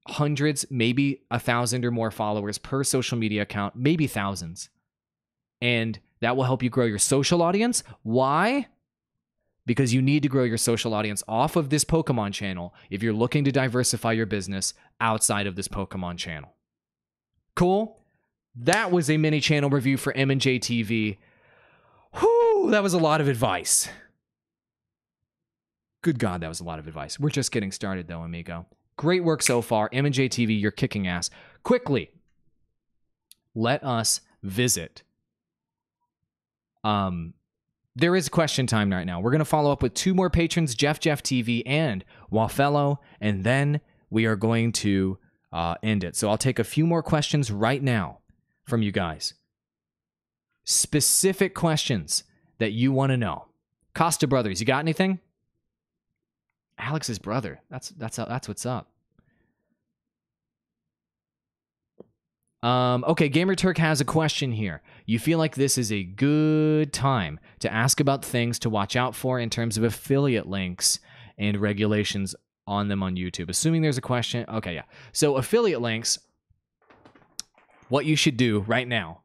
hundreds, maybe 1,000 or more followers per social media account, maybe thousands. And that will help you grow your social audience. Why? because you need to grow your social audience off of this Pokemon channel if you're looking to diversify your business outside of this Pokemon channel. Cool? That was a mini channel review for M&J TV. Whew, that was a lot of advice. Good God, that was a lot of advice. We're just getting started though, amigo. Great work so far. M&J TV, you're kicking ass. Quickly, let us visit. There is question time right now. We're going to follow up with 2 more patrons, Jeff TV and Wafello, and then we are going to end it. So I'll take a few more questions right now from you guys. Specific questions that you want to know. Costa Brothers, you got anything? Alex's brother. That's what's up. Okay, Gamer Turk has a question here. You feel like this is a good time to ask about things to watch out for in terms of affiliate links and regulations on them on YouTube. Assuming there's a question. Okay, yeah. So affiliate links, what you should do right now,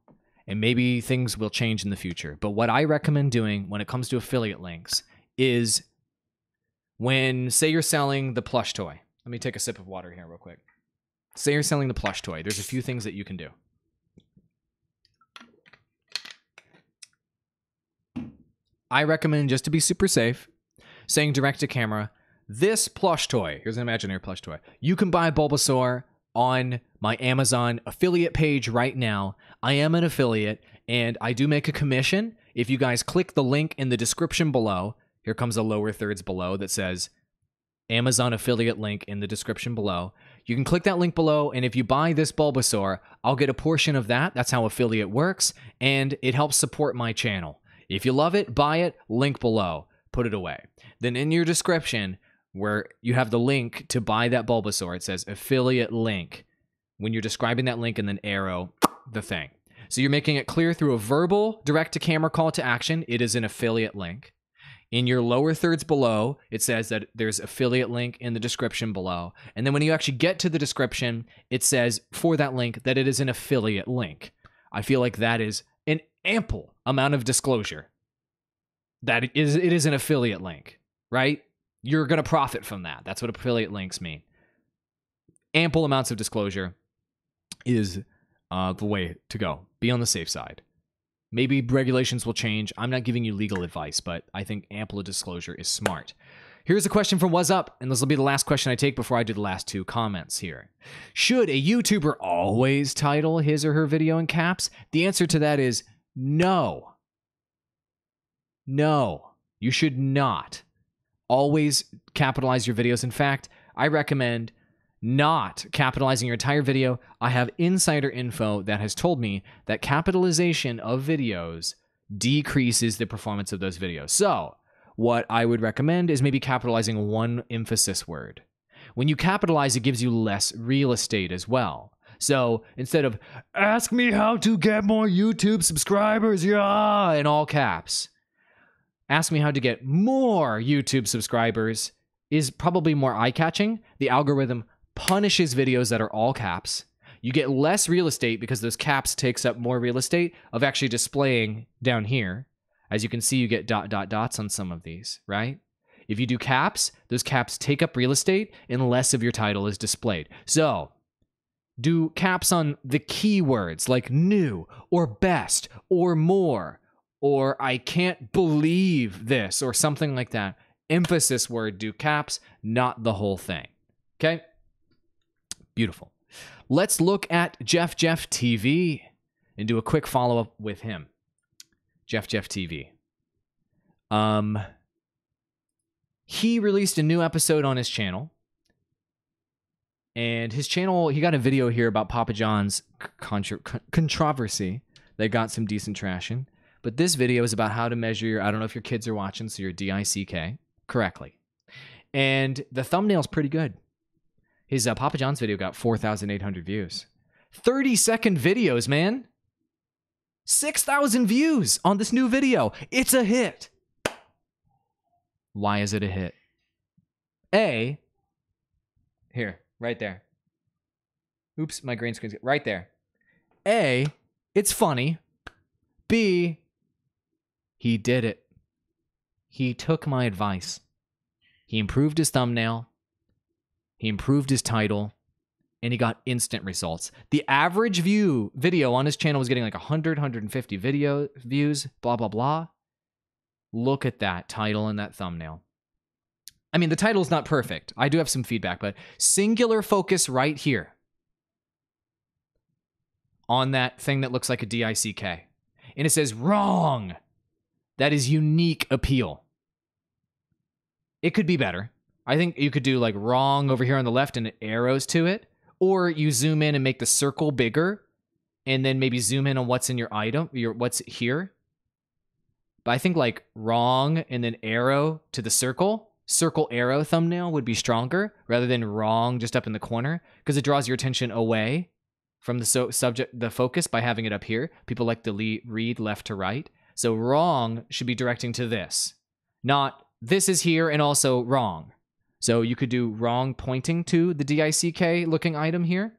and maybe things will change in the future, but what I recommend doing when it comes to affiliate links is when, say you're selling the plush toy. Let me take a sip of water here real quick. Say you're selling the plush toy. There's a few things that you can do. I recommend, just to be super safe, saying direct to camera, this plush toy, here's an imaginary plush toy. You can buy Bulbasaur on my Amazon affiliate page right now. I am an affiliate, and I do make a commission. If you guys click the link in the description below, here comes the lower thirds below that says Amazon affiliate link in the description below. You can click that link below, and if you buy this Bulbasaur, I'll get a portion of that. That's how affiliate works, and it helps support my channel. If you love it, buy it, link below, put it away. Then in your description, where you have the link to buy that Bulbasaur, it says affiliate link. When you're describing that link and then arrow the thing. So you're making it clear through a verbal direct-to-camera call to action, it is an affiliate link. In your lower thirds below, it says that there's affiliate link in the description below. And then when you actually get to the description, it says for that link that it is an affiliate link. I feel like that is an ample amount of disclosure. That it is an affiliate link, right? You're going to profit from that. That's what affiliate links mean. Ample amounts of disclosure is the way to go. Be on the safe side. Maybe regulations will change. I'm not giving you legal advice, but I think ample disclosure is smart. Here's a question from What's Up, and this will be the last question I take before I do the last 2 comments here. Should a YouTuber always title his or her video in caps? The answer to that is no. No, you should not always capitalize your videos. In fact, I recommend not capitalizing your entire video. I have insider info that has told me that capitalization of videos decreases the performance of those videos. So what I would recommend is maybe capitalizing one emphasis word. When you capitalize, it gives you less real estate as well. So instead of ask me how to get more YouTube subscribers, yeah, in all caps, ask me how to get more YouTube subscribers is probably more eye-catching. The algorithm punishes videos that are all caps. You get less real estate because those caps takes up more real estate of actually displaying down here. As you can see, you get dots on some of these, right? If you do caps, those caps take up real estate and less of your title is displayed. So do caps on the keywords like new or best or more or I can't believe this or something like that. Emphasis word, do caps, not the whole thing. Okay? Beautiful. Let's look at Jeff TV and do a quick follow-up with him. Jeff TV. He released a new episode on his channel. And his channel, he got a video here about Papa John's controversy that got some decent traction. But this video is about how to measure your, I don't know if your kids are watching, so your DICK correctly. And the thumbnail's pretty good. His Papa John's video got 4,800 views. 30-second videos, man. 6,000 views on this new video. It's a hit. Why is it a hit? A, here, right there. Oops, my green screen's right there. A, it's funny. B, he did it. he took my advice. He improved his thumbnail, he improved his title, and he got instant results. The average video on his channel was getting like 100, 150 video views, blah, blah, blah. Look at that title and that thumbnail. I mean, the title's not perfect. I do have some feedback, but singular focus right here on that thing that looks like a DICK. And it says wrong. That is unique appeal. It could be better. I think you could do like wrong over here on the left and arrows to it. Or you zoom in and make the circle bigger and then maybe zoom in on what's in your item, what's here. But I think like wrong and then arrow to the circle arrow thumbnail would be stronger rather than wrong just up in the corner, because it draws your attention away from the focus by having it up here. People like to read left to right. So wrong should be directing to this, not this is here and also wrong. So you could do wrong pointing to the DICK looking item here.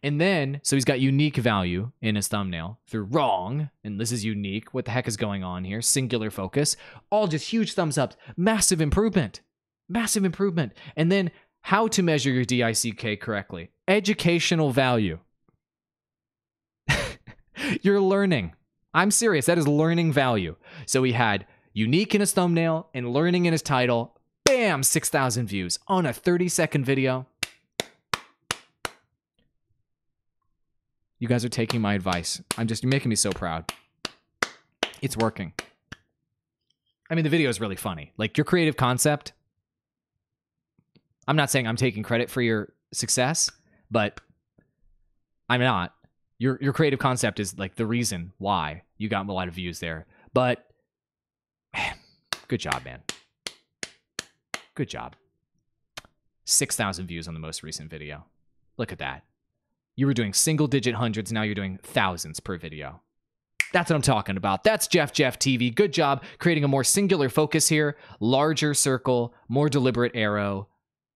And then, so he's got unique value in his thumbnail through wrong. And this is unique. What the heck is going on here? Singular focus. All just huge thumbs up. Massive improvement. Massive improvement. And then how to measure your DICK correctly. Educational value. You're learning. I'm serious. That is learning value. So he had unique in his thumbnail and learning in his title. Bam! 6,000 views on a 30-second video. You guys are taking my advice. You're making me so proud. It's working. I mean, the video is really funny. Like, your creative concept, I'm not saying I'm taking credit for your success, but I'm not. Your creative concept is like the reason why you got a lot of views there. But, man, good job, man. Good job. 6,000 views on the most recent video. Look at that. You were doing single-digit hundreds, now you're doing thousands per video. That's what I'm talking about. That's Jeff TV. Good job creating a more singular focus here. Larger circle, more deliberate arrow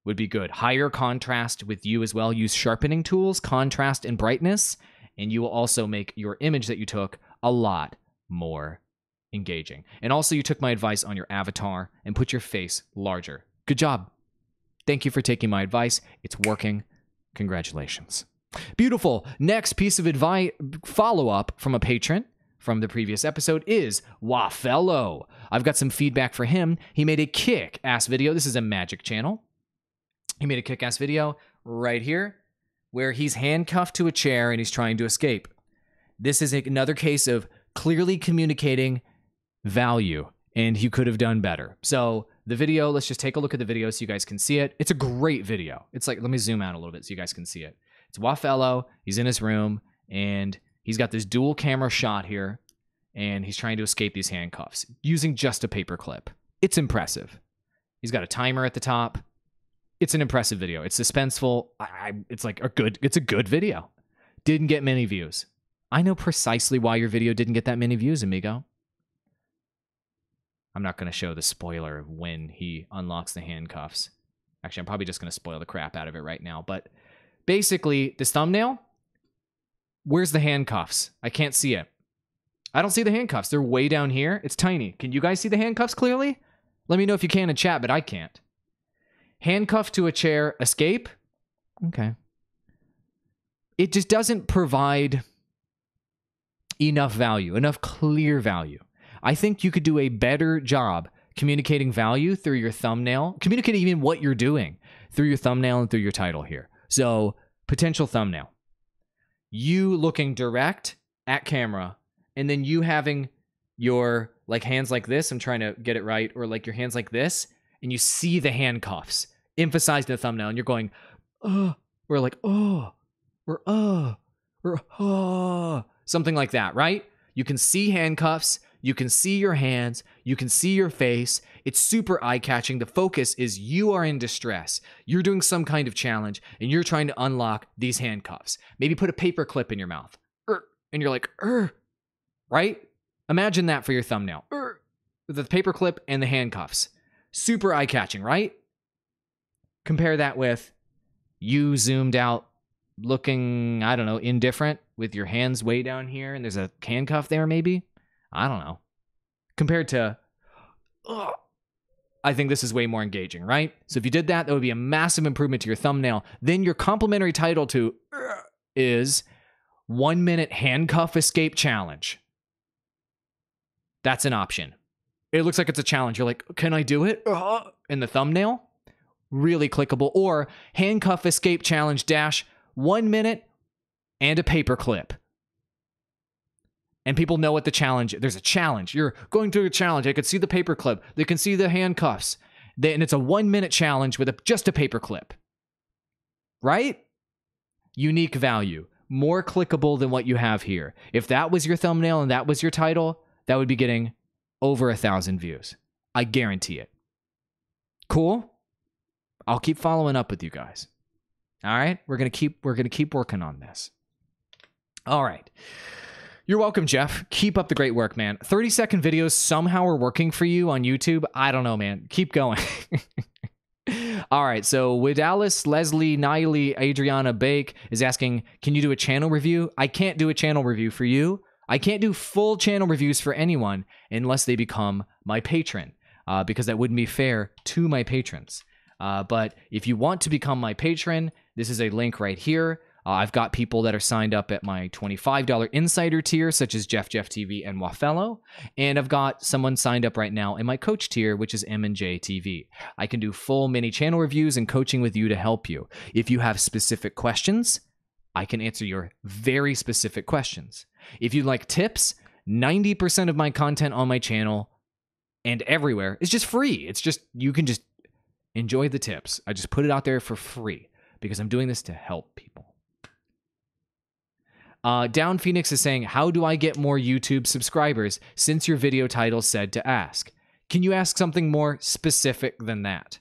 would be good. Higher contrast with you as well. Use sharpening tools, contrast and brightness, and you will also make your image that you took a lot more engaging. And also, you took my advice on your avatar and put your face larger. Good job. Thank you for taking my advice. It's working. Congratulations. Beautiful. Next piece of advice, follow-up from a patron from the previous episode is Wafello. I've got some feedback for him. He made a kick-ass video. This is a magic channel. He made a kick-ass video right here where he's handcuffed to a chair and he's trying to escape. This is another case of clearly communicating value, and he could have done better. So the video, let's just take a look at the video so you guys can see it. It's a great video. It's like, let me zoom out a little bit so you guys can see it. It's Wafello. He's in his room, and he's got this dual camera shot here, and he's trying to escape these handcuffs using just a paper clip. It's impressive. He's got a timer at the top. It's an impressive video. It's suspenseful. It's a good video. Didn't get many views. I know precisely why your video didn't get that many views, amigo. I'm not going to show the spoiler of when he unlocks the handcuffs. Actually, I'm probably just going to spoil the crap out of it right now. But basically, this thumbnail, where's the handcuffs? I can't see it. I don't see the handcuffs. They're way down here. It's tiny. Can you guys see the handcuffs clearly? Let me know if you can in chat, but I can't. Handcuffed to a chair, escape. Okay. It just doesn't provide enough value, enough clear value. I think you could do a better job communicating value through your thumbnail, communicating even what you're doing through your thumbnail and through your title here. So, potential thumbnail. You looking direct at camera, and then you having your like hands like this, I'm trying to get it right, or like your hands like this, and you see the handcuffs emphasized in the thumbnail, and you're going, oh, or like, oh, or oh, something like that, right? You can see handcuffs, you can see your hands, you can see your face. It's super eye-catching. The focus is you are in distress. You're doing some kind of challenge, and you're trying to unlock these handcuffs. Maybe put a paper clip in your mouth, and you're like, right? Imagine that for your thumbnail. With the paper clip and the handcuffs. Super eye-catching, right? Compare that with you zoomed out looking, I don't know, indifferent with your hands way down here and there's a handcuff there maybe. I don't know. Compared to, I think this is way more engaging, right? So if you did that, that would be a massive improvement to your thumbnail. Then your complimentary title to is 1 minute handcuff escape challenge. That's an option. It looks like it's a challenge. You're like, can I do it? In the thumbnail, really clickable. Or handcuff escape challenge dash 1 minute and a paper clip. And people know what the challenge is. There's a challenge. You're going through a challenge. They could see the paper clip. They can see the handcuffs. And it's a 1 minute challenge with just a paper clip. Right? Unique value. More clickable than what you have here. If that was your thumbnail and that was your title, that would be getting over 1,000 views. I guarantee it. Cool? I'll keep following up with you guys. All right? We're gonna keep working on this. All right. You're welcome, Jeff. Keep up the great work, man. 30-second videos somehow are working for you on YouTube. I don't know, man. Keep going. All right, so Widalis, Leslie, Niley, Adriana Bake is asking, can you do a channel review? I can't do a channel review for you. I can't do full channel reviews for anyone unless they become my patron, because that wouldn't be fair to my patrons. But if you want to become my patron, this is a link right here. I've got people that are signed up at my $25 insider tier, such as Jeff TV and Wafello. And I've got someone signed up right now in my coach tier, which is M&J TV. I can do full mini channel reviews and coaching with you to help you. If you have specific questions, I can answer your very specific questions. If you'd like tips, 90% of my content on my channel and everywhere is just free. It's just, you can just enjoy the tips. I just put it out there for free because I'm doing this to help people. Down Phoenix is saying, how do I get more YouTube subscribers since your video title said to ask? Can you ask something more specific than that?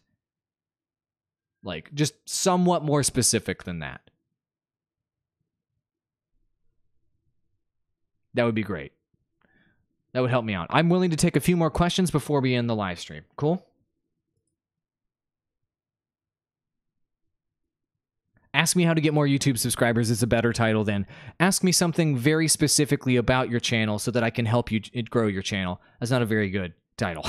Like, just somewhat more specific than that. That would be great. That would help me out. I'm willing to take a few more questions before we end the live stream. Cool? Ask me how to get more YouTube subscribers is a better title than ask me something very specifically about your channel so that I can help you grow your channel. That's not a very good title.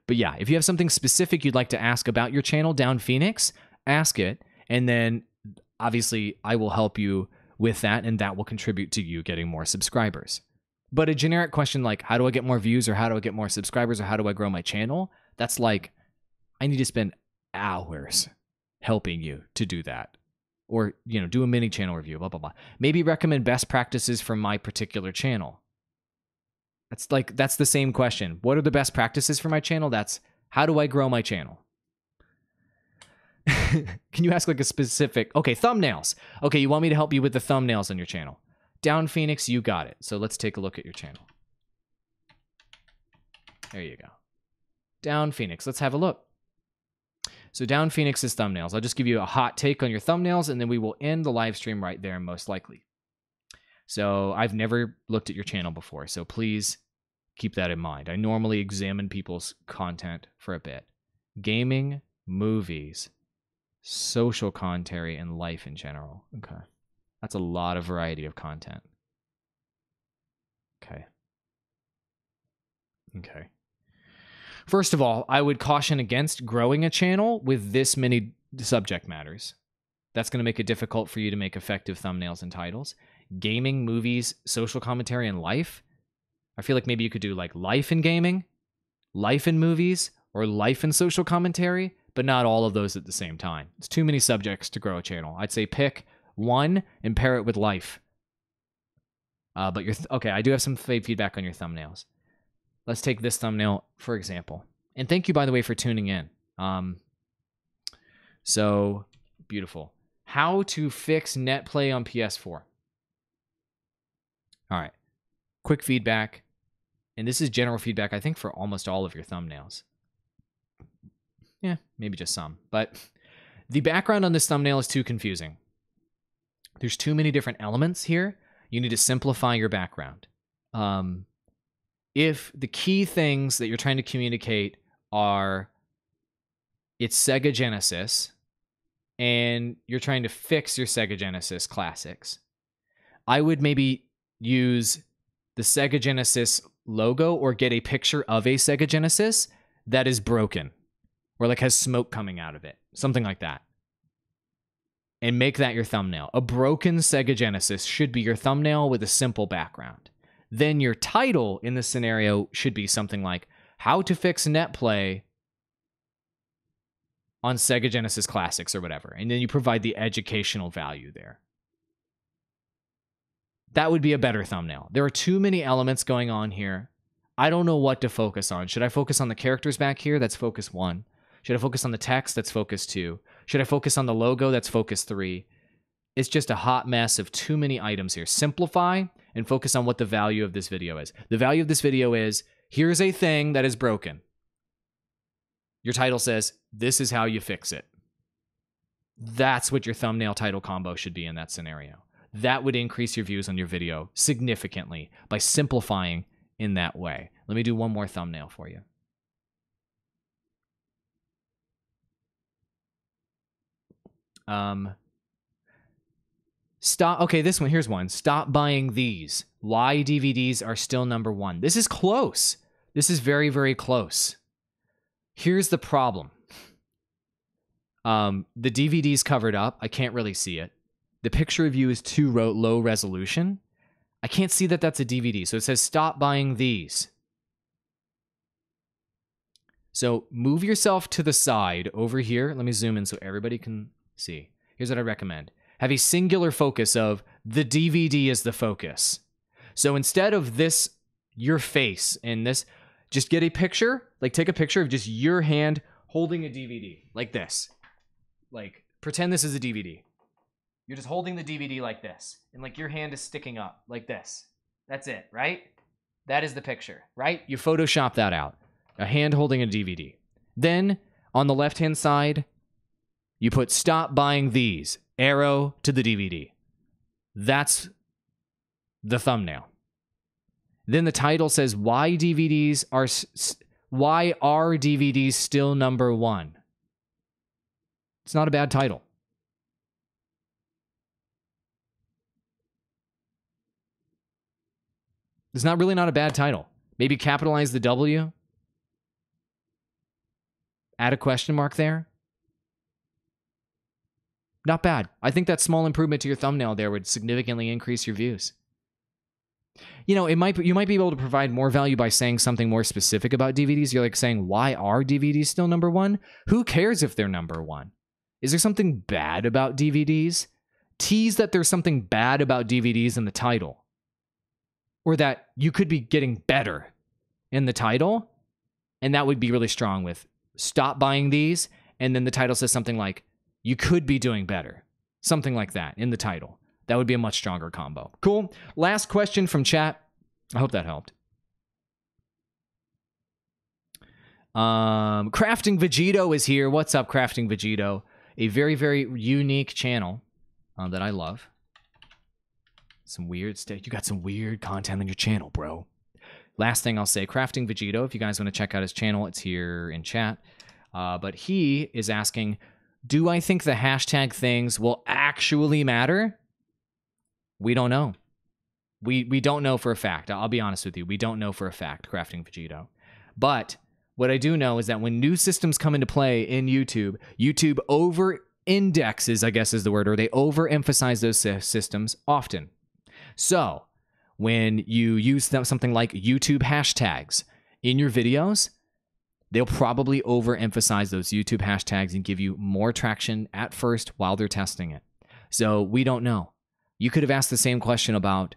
But yeah, if you have something specific you'd like to ask about your channel, Down Phoenix, ask it. And then obviously I will help you with that, and that will contribute to you getting more subscribers. But a generic question like, how do I get more views, or how do I get more subscribers, or how do I grow my channel? That's like, I need to spend hours helping you to do that. Or, you know, do a mini channel review, blah, blah, blah. Maybe recommend best practices for my particular channel. That's the same question. What are the best practices for my channel? That's, how do I grow my channel? Can you ask like a specific, okay, thumbnails. Okay, you want me to help you with the thumbnails on your channel. Down Phoenix, you got it. So let's take a look at your channel. There you go. Down Phoenix, let's have a look. So Down Phoenix's thumbnails. I'll just give you a hot take on your thumbnails, and then we will end the live stream right there, most likely. So I've never looked at your channel before, so please keep that in mind. I normally examine people's content for a bit. Gaming, movies, social commentary, and life in general. Okay. That's a lot of variety of content. Okay. Okay. First of all, I would caution against growing a channel with this many subject matters. That's going to make it difficult for you to make effective thumbnails and titles. Gaming, movies, social commentary, and life. I feel like maybe you could do like life in gaming, life in movies, or life in social commentary, but not all of those at the same time. It's too many subjects to grow a channel. I'd say pick one and pair it with life. But okay, I do have some feedback on your thumbnails. Let's take this thumbnail, for example. And thank you, by the way, for tuning in. So, beautiful. How to fix net play on PS4. All right. Quick feedback. And this is general feedback, I think, for almost all of your thumbnails. Yeah, maybe just some. But the background on this thumbnail is too confusing. There's too many different elements here. You need to simplify your background. If the key things that you're trying to communicate are it's Sega Genesis and you're trying to fix your Sega Genesis classics, I would maybe use the Sega Genesis logo or get a picture of a Sega Genesis, that is broken or like has smoke coming out of it, something like that. And make that your thumbnail. A broken Sega Genesis should be your thumbnail with a simple background. Then your title in this scenario should be something like how to fix NetPlay on Sega Genesis Classics or whatever. And then you provide the educational value there. That would be a better thumbnail. There are too many elements going on here. I don't know what to focus on. Should I focus on the characters back here? That's focus 1. Should I focus on the text? That's focus 2. Should I focus on the logo? That's focus 3. It's just a hot mess of too many items here. Simplify and focus on what the value of this video is. The value of this video is, here's a thing that is broken. Your title says, this is how you fix it. That's what your thumbnail title combo should be in that scenario. That would increase your views on your video significantly by simplifying in that way. Let me do one more thumbnail for you. Okay, this one, here's one. Stop buying these. Why DVDs are still number 1. This is close. This is very, very close. Here's the problem. The DVD's covered up. I can't really see it. The picture of you is too low resolution. I can't see that that's a DVD. So it says stop buying these. So move yourself to the side over here. Let me zoom in so everybody can see. Here's what I recommend. Have a singular focus of the DVD is the focus. So instead of this, your face in this, just get a picture, like take a picture of just your hand holding a DVD like this. Like pretend this is a DVD. You're just holding the DVD like this. And like your hand is sticking up like this. That's it, right? That is the picture, right? You Photoshop that out. A hand holding a DVD. Then on the left-hand side, you put stop buying these. Arrow to the DVD. That's the thumbnail. Then the title says why are DVDs still number 1? It's not a bad title. It's not really not a bad title. Maybe capitalize the W. Add a question mark there. Not bad. I think that small improvement to your thumbnail there would significantly increase your views. You know, you might be able to provide more value by saying something more specific about DVDs. You're like saying, why are DVDs still number 1? Who cares if they're number 1? Is there something bad about DVDs? Tease that there's something bad about DVDs in the title. Or that you could be getting better in the title. And that would be really strong with stop buying these. And then the title says something like, you could be doing better. Something like that in the title. That would be a much stronger combo. Cool. Last question from chat. I hope that helped. Crafting Vegito is here. What's up, Crafting Vegito? A very, very unique channel that I love. Some weird stuff. You got some weird content on your channel, bro. Last thing I'll say, Crafting Vegito, if you guys want to check out his channel, it's here in chat. But he is asking, do I think the hashtag things will actually matter? We don't know. We don't know for a fact. I'll be honest with you. We don't know for a fact, Crafting Vegito. But what I do know is that when new systems come into play in YouTube, YouTube over-indexes, I guess is the word, or they overemphasize those systems often. So when you use something like YouTube hashtags in your videos, they'll probably overemphasize those YouTube hashtags and give you more traction at first while they're testing it. So we don't know. You could have asked the same question about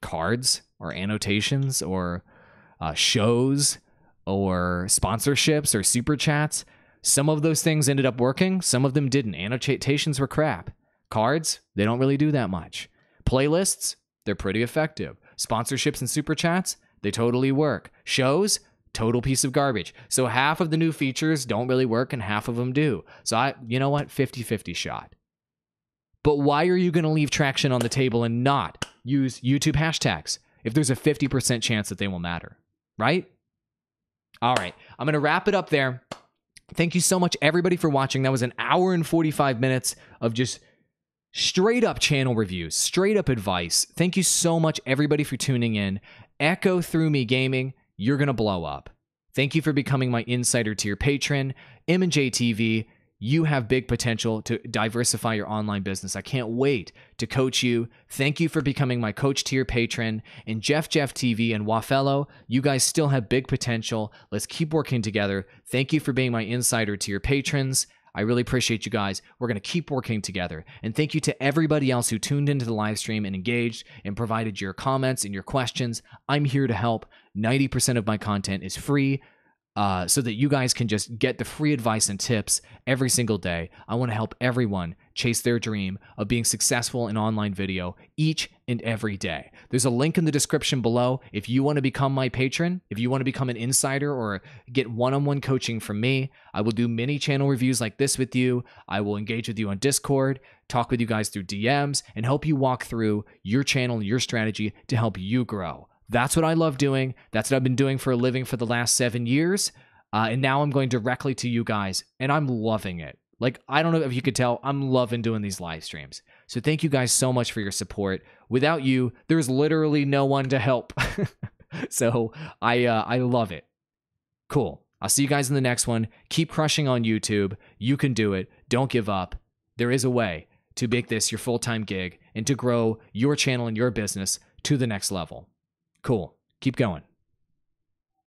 cards or annotations or shows or sponsorships or super chats. Some of those things ended up working. Some of them didn't. Annotations were crap. Cards, they don't really do that much. Playlists, they're pretty effective. Sponsorships and super chats, they totally work. Shows, total piece of garbage. So half of the new features don't really work and half of them do. So you know what? 50-50 shot. But why are you going to leave traction on the table and not use YouTube hashtags if there's a 50% chance that they will matter, right? All right, I'm going to wrap it up there. Thank you so much, everybody, for watching. That was an hour and 45 minutes of just straight up channel reviews, straight up advice. Thank you so much, everybody, for tuning in. Echo Through Me Gaming, you're going to blow up. Thank you for becoming my insider tier patron. M&J TV, you have big potential to diversify your online business. I can't wait to coach you. Thank you for becoming my coach tier patron. And Jeff TV and Wafello, you guys still have big potential. Let's keep working together. Thank you for being my insider tier patrons. I really appreciate you guys. We're going to keep working together. And thank you to everybody else who tuned into the live stream and engaged and provided your comments and your questions. I'm here to help. 90% of my content is free. So that you guys can just get the free advice and tips every single day. I want to help everyone chase their dream of being successful in online video each and every day. There's a link in the description below. If you want to become my patron, if you want to become an insider or get one-on-one coaching from me, I will do mini channel reviews like this with you. I will engage with you on Discord, talk with you guys through DMs, and help you walk through your channel, your strategy to help you grow. That's what I love doing. That's what I've been doing for a living for the last 7 years. And now I'm going directly to you guys, and I'm loving it. Like, I don't know if you could tell, I'm loving doing these live streams. So thank you guys so much for your support. Without you, there's literally no one to help. So I love it. Cool. I'll see you guys in the next one. Keep crushing on YouTube. You can do it. Don't give up. There is a way to make this your full-time gig and to grow your channel and your business to the next level. Cool. Keep going.